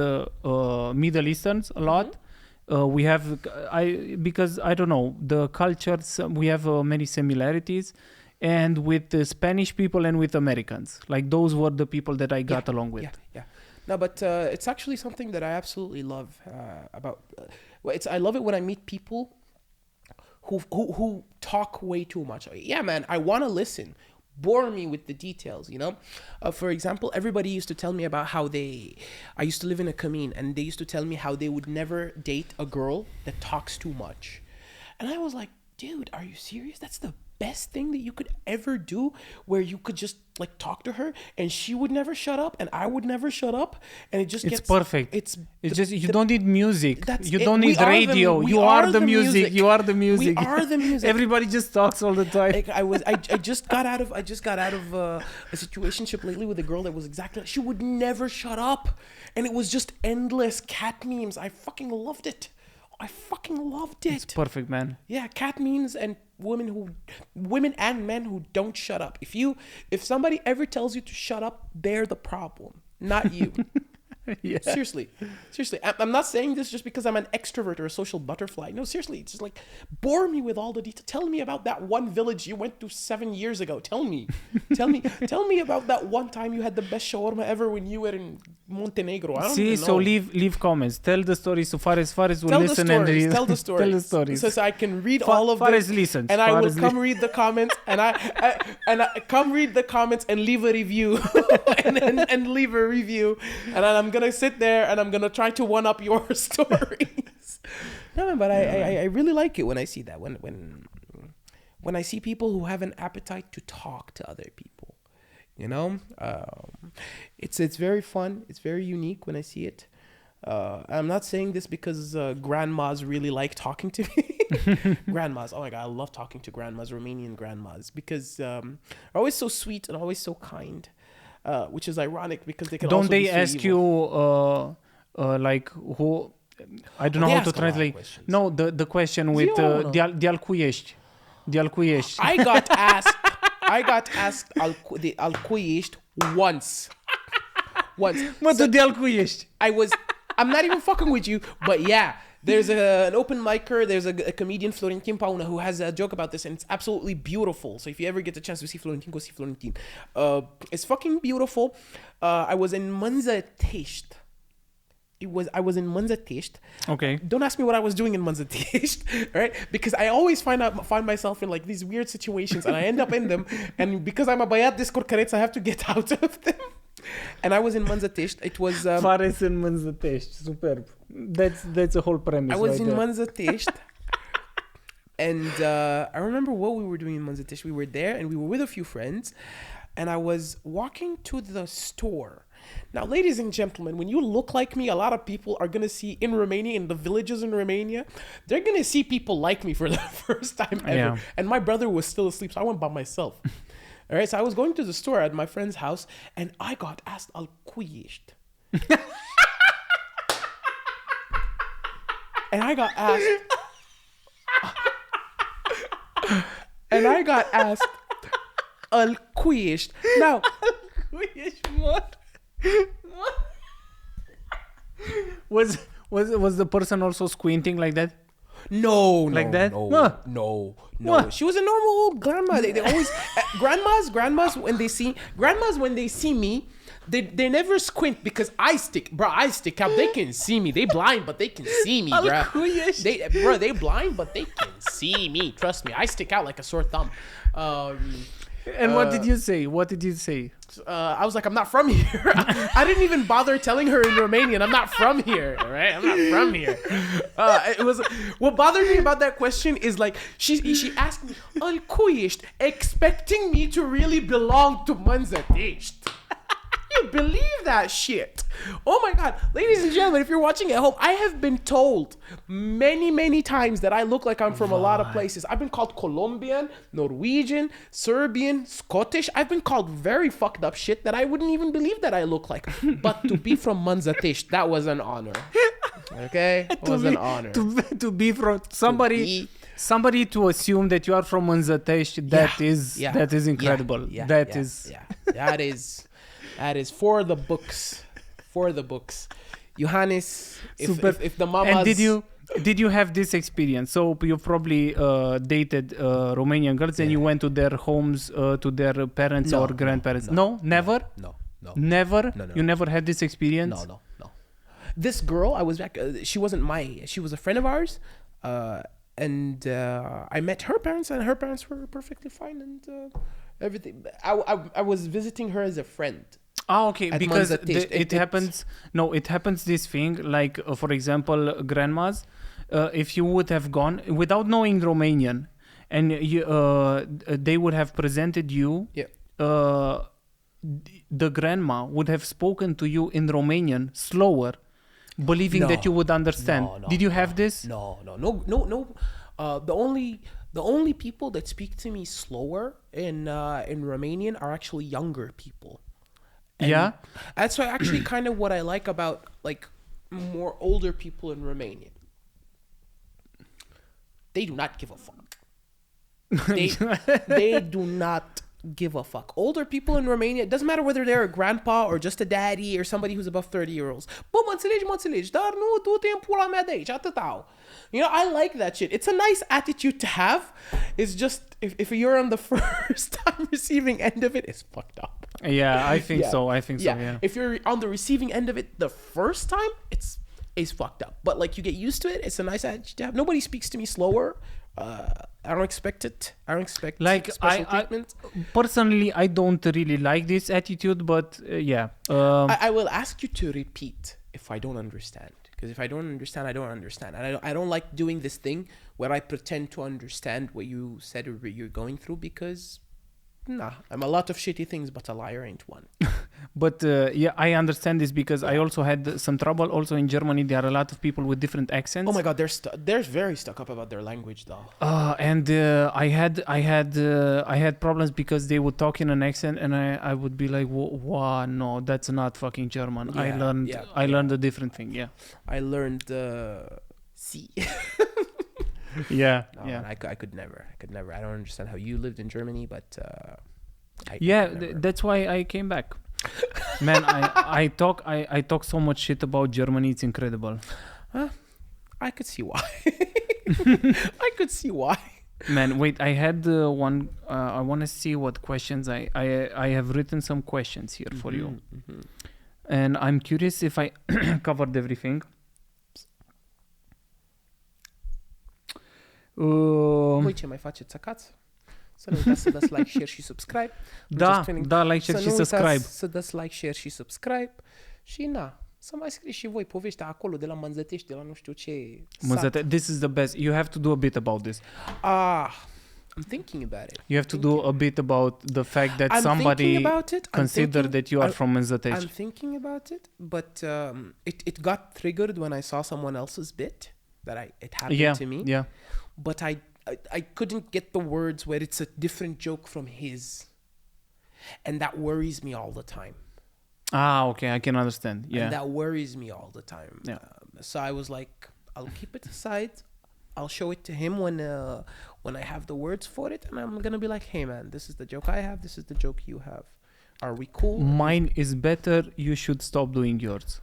Middle Easterns a lot. We have because I don't know the cultures. We have many similarities, and with the Spanish people and with Americans, like those were the people that I got along with. Yeah. No, but it's actually something that I absolutely love about. I love it when I meet people who talk way too much. Yeah, man, I want to listen. Bore me with the details, you know. For example, everybody used to tell me about how I used to live in a commune, and they used to tell me how they would never date a girl that talks too much. And I was like, dude, are you serious? That's the best thing that you could ever do, where you could just like talk to her and she would never shut up and I would never shut up, and it just It's gets perfect. It's just you don't need music. That's You it. don't need radio. You are the music. You are the music. We are the music. Everybody just talks all the time. Like I just got out of a situationship lately with a girl that was exactly she would never shut up, and it was just endless cat memes. I fucking loved it. It's perfect, man. Yeah, cat memes and women and men who don't shut up. If somebody ever tells you to shut up, they're the problem, not you. Yeah. Seriously. I'm not saying this just because I'm an extrovert or a social butterfly. No, seriously, it's just like bore me with all the details. Tell me about that one village you went to 7 years ago. Tell me about that one time you had the best shawarma ever when you were in Montenegro. I don't even know. So leave comments. Tell the stories. So Fares will Tell listen the and stories. read. Tell the stories. Tell the stories. So I can read all of Fares them. listens. And I will Fares come read the comments and I come read the comments and leave a review and leave a review. And then I'm gonna sit there and I'm gonna try to one up your stories. No, but I really like it when I see that. When I see people who have an appetite to talk to other people. You know? It's very fun. It's very unique when I see it. I'm not saying this because grandmas really like talking to me. Grandmas, oh my god, I love talking to grandmas, Romanian grandmas, because they're always so sweet and always so kind, which is ironic because they can Don't also they be so ask evil. you like who? I don't know how to translate. No, the question with de alcuiești. De alcuiești. I got asked the alcuiești once. Mă, tu de alcuiești. I'm not even fucking with you, but yeah. There's an open micer, there's a comedian, Florentin Pauna, who has a joke about this, and it's absolutely beautiful. So if you ever get the chance to see Florentin, go see Florentin. It's fucking beautiful. I was in Manzătești. I was in Manzătești. Okay. Don't ask me what I was doing in Manzătești, right? Because I always find myself in like these weird situations, and I end up in them. And because I'm a băiat descurcăreț, I have to get out of them. And I was in Manzătești. It was Fares in Manzătești. Superb. That's a whole premise. I was right in there. Manzătești. And I remember what we were doing in Manzătești. We were there and we were with a few friends, and I was walking to the store. Now, ladies and gentlemen, when you look like me, a lot of people are going to see in Romania, in the villages in Romania, they're going to see people like me for the first time ever. Yeah. And my brother was still asleep, so I went by myself. All right, so I was going to the store at my friend's house, and I got asked, alcuiești. And I got asked, alcuiești. Now, Was the person also squinting like that? No, Like no, that? no, Huh. no. What? She was a normal old grandma. They always grandmas when they see me, they never squint because I stick out. They can see me. They blind, but they can see me, bro. They blind, but they can see me. Trust me, I stick out like a sore thumb. And what did you say? What did you say? I was like, I'm not from here. I didn't even bother telling her in Romanian, I'm not from here. All right, I'm not from here. It was what bothered me about that question is like she asked me, "Al cui ești?" expecting me to really belong to Manzătești. You believe that shit? Oh my god, ladies and gentlemen, if you're watching at home, I have been told many times that I look like I'm from a lot of places. I've been called Colombian, Norwegian, Serbian, Scottish. I've been called very fucked up shit that I wouldn't even believe that I look like. But to be from Manzătești, that was an honor. Okay, it was an honor to be from somebody to assume that you are from Manzătești. That is incredible. That is for the books. For the books. Johannes, if the mamas... And did you have this experience? So you probably dated Romanian girls and you went to their homes, to their parents or grandparents. No, never? No. Never? No. You never had this experience? No. This girl, I was back, she was a friend of ours. And I met her parents and her parents were perfectly fine and everything. I was visiting her as a friend. Ah, okay, because it happens this thing, like, for example, grandmas, if you would have gone, without knowing Romanian, and they would have presented you, the grandma would have spoken to you in Romanian slower, believing that you would understand. Did you have this? No. The only people that speak to me slower in Romanian are actually younger people. And that's why actually kind of what I like about like more older people in Romania. They do not give a fuck. They do not give a fuck. Older people in Romania, it doesn't matter whether they're a grandpa or just a daddy or somebody who's above 30 year olds. Bă, mă înțelegi, dar nu du-te în pula mea de aici, atâta. You know, I like that shit. It's a nice attitude to have. It's just, if you're on the first time receiving end of it, it's fucked up. Yeah, I think so. Yeah. If you're on the receiving end of it the first time, it's fucked up. But like you get used to it. It's a nice attitude to have. Nobody speaks to me slower. I don't expect it. I don't expect like special treatment. Personally, I don't really like this attitude, but I will ask you to repeat if I don't understand. Because if I don't understand, I don't understand. And I don't like doing this thing where I pretend to understand what you said or what you're going through because, I'm a lot of shitty things, but a liar ain't one. But I understand this because I also had some trouble. Also in Germany, there are a lot of people with different accents. Oh my God, they're very stuck up about their language, though. And I had problems because they would talk in an accent, and I would be like, "Wow, no, that's not fucking German." Yeah, I learned a different thing. Yeah, I learned C. Yeah. I could never. I don't understand how you lived in Germany, but that's why I came back. Man, I talk so much shit about Germany. It's incredible. I could see why. Man, wait, I had one. I want to see what questions I have written some questions here for you, and I'm curious if I covered everything. Voi ce mai faceți acasă? Să nu uitați să dați like, share și subscribe. Da, like, share și subscribe. Să dați like, share și subscribe. Și să mai scrieți și voi povestea acolo de la Manzătești, de la nu știu ce. This is the best. You have to do a bit about this. I'm thinking about it. You have to do a bit about the fact that somebody considered that you are from Manzătești. I'm thinking about it, but it got triggered when I saw someone else's bit that it happened to me. Yeah. But I couldn't get the words where it's a different joke from his. And that worries me all the time. Okay, I can understand. Yeah. And that worries me all the time. Yeah. So I was like, I'll keep it aside. I'll show it to him when I have the words for it. And I'm going to be like, hey man, this is the joke I have. This is the joke you have. Are we cool? Mine is better. You should stop doing yours.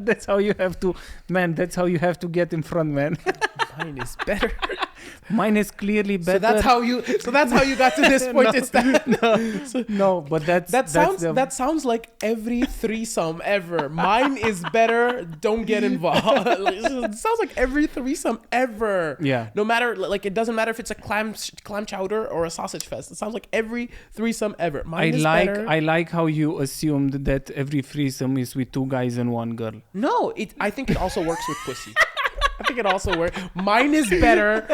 That's how you have to, man. That's how you have to get in front, man. Mine is better. Mine is clearly better. So that's how you got to this point. It's that. No, but That sounds like every threesome ever. Mine is better. Don't get involved. It sounds like every threesome ever. Yeah. No matter, like, it doesn't matter if it's a clam chowder or a sausage fest. It sounds like every threesome ever. Mine is better. I like how you assumed that every threesome is with 2 guys and 1 girl. No, I think it also works with pussy. I think it also works. Mine is better.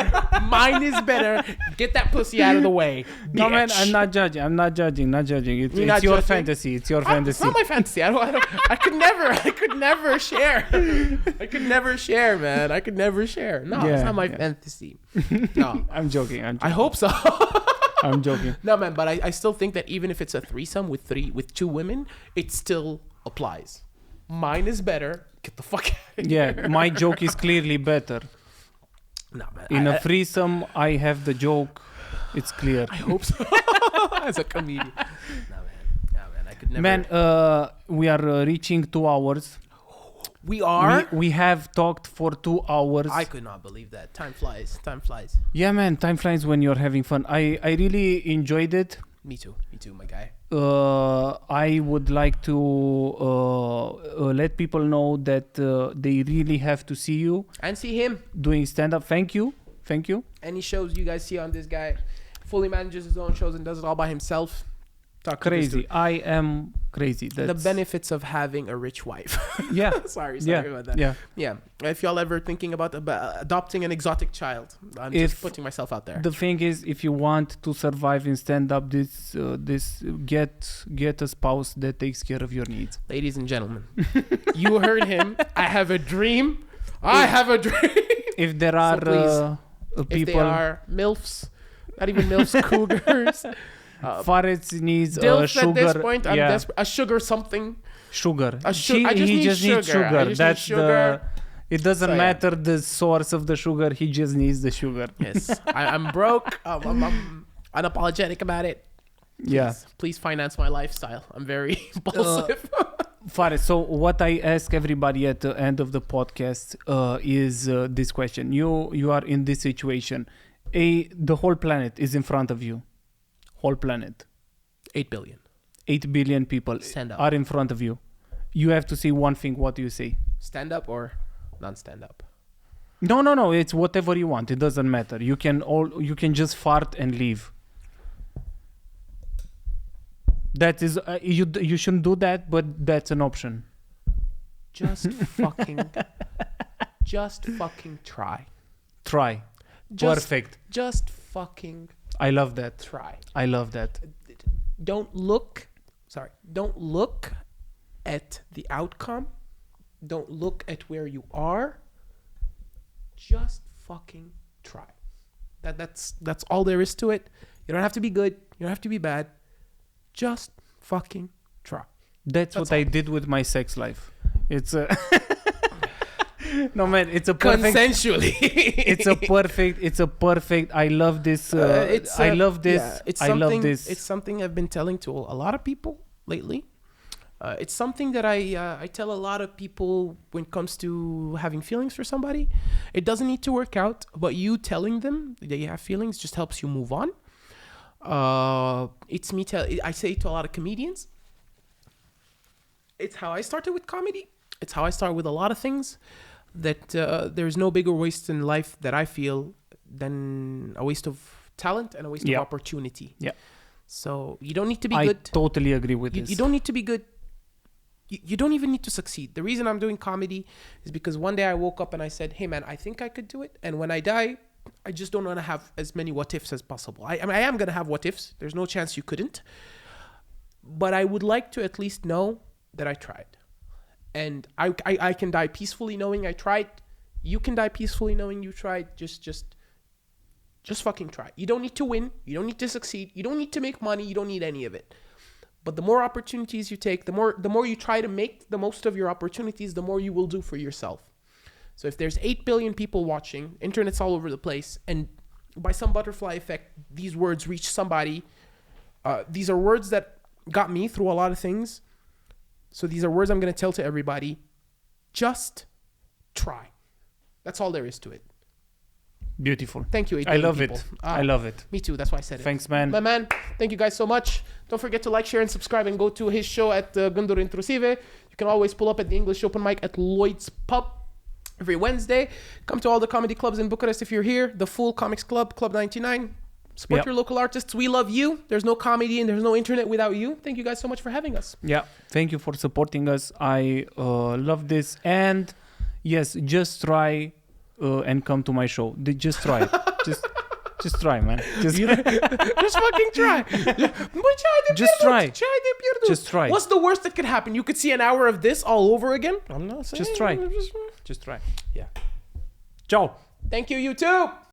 Mine is better. Get that pussy out of the way. No, man, bitch. I'm not judging. Not judging. It's not your judging? fantasy. It's your fantasy. It's not my fantasy. I could never share. I could never share, man. I could never share. No, it's not my fantasy. No. I'm joking. I hope so. I'm joking. No, man, but I still think that even if it's a threesome with 2 women, it still applies. Mine is better. Get the fuck out of here. Yeah, my joke is clearly better. No, man. In a threesome, I have the joke. It's clear. I hope so. As a comedian. No, man. I could never. Man, we are reaching 2 hours. We are? We have talked for 2 hours. I could not believe that. Time flies. Time flies. Yeah, man. Time flies when you're having fun. I really enjoyed it. Me too, my guy. I would like to let people know that they really have to see you And see him. doing stand-up. Thank you. Any shows you guys see on this guy, fully manages his own shows and does it all by himself. Talk to this Crazy. dude. I am crazy. The benefits of having a rich wife. Yeah. sorry Yeah. about that. Yeah. If y'all ever thinking about adopting an exotic child, I'm just putting myself out there. The thing is, if you want to survive in stand-up, get a spouse that takes care of your needs. Ladies and gentlemen, you heard him. I have a dream. I have a dream. If there are If they people, are MILFs, not even MILFs, cougars. Faretz needs Dilfs sugar. at this point, I'm desperate. A sugar something. Sugar. I just need needs sugar. sugar. I just need That's sugar. It doesn't So, yeah. matter the source of the sugar. He just needs the sugar. Yes, I'm broke. I'm unapologetic about it. Yeah. Please finance my lifestyle. I'm very impulsive. Fares, so what I ask everybody at the end of the podcast is this question. You are in this situation. The whole planet is in front of you. Whole planet. 8 billion. 8 billion people Stand up. are in front of you. You have to say one thing. What do you say? Stand up or non-stand up? No. It's whatever you want. It doesn't matter. You can just fart and leave. That is you shouldn't do that, but that's an option. Just fucking try. Try. Perfect. Just fucking I love that. try. I love that. Don't look at the outcome. Don't look at where you are. Just fucking try. That's all there is to it. You don't have to be good. You don't have to be bad. Just fucking try. That's what I did with my sex life. It's a no, man. It's a perfect. Consensually. It's a perfect. I love this. I love this. Yeah, I love this. It's something I've been telling to a lot of people lately. It's something that I tell a lot of people when it comes to having feelings for somebody. It doesn't need to work out, but you telling them that you have feelings just helps you move on. I say to a lot of comedians, it's how I started with comedy. It's how I start with a lot of things, that there's no bigger waste in life that I feel than a waste of talent and a waste of opportunity. Yeah. So you don't need to be I good. totally agree with this. You don't need to be good. You don't even need to succeed. The reason I'm doing comedy is because one day I woke up and I said, hey man, I think I could do it. And when I die, I just don't want to have as many what ifs as possible. I mean, I am going to have what ifs. There's no chance you couldn't. But I would like to at least know that I tried. And I can die peacefully knowing I tried. You can die peacefully knowing you tried. Just fucking try. You don't need to win. You don't need to succeed. You don't need to make money. You don't need any of it. But the more opportunities you take, the more you try to make the most of your opportunities, the more you will do for yourself. So if there's 8 billion people watching, internet's all over the place, and by some butterfly effect, these words reach somebody. These are words that got me through a lot of things. So these are words I'm going to tell to everybody. Just try. That's all there is to it. Beautiful. Thank you, 8 I billion love people. it. I love it. Me too. That's why I said it. Thanks, man. My man, thank you guys so much. Don't forget to like, share, and subscribe, and go to his show at Gânduri Intrusive. You can always pull up at the English open mic at Lloyd's Pub every Wednesday. Come to all the comedy clubs in Bucharest if you're here. The Full Comics Club, Club 99. Support your local artists. We love you. There's no comedy and there's no internet without you. Thank you guys so much for having us. Yeah. Thank you for supporting us. I love this. And yes, just try and come to my show. Just try. Just try, man. Just fucking try. Just try. Just try. What's the worst that could happen? You could see an hour of this all over again? I'm not saying. Just try. Just try. Yeah. Ciao. Thank you, you too.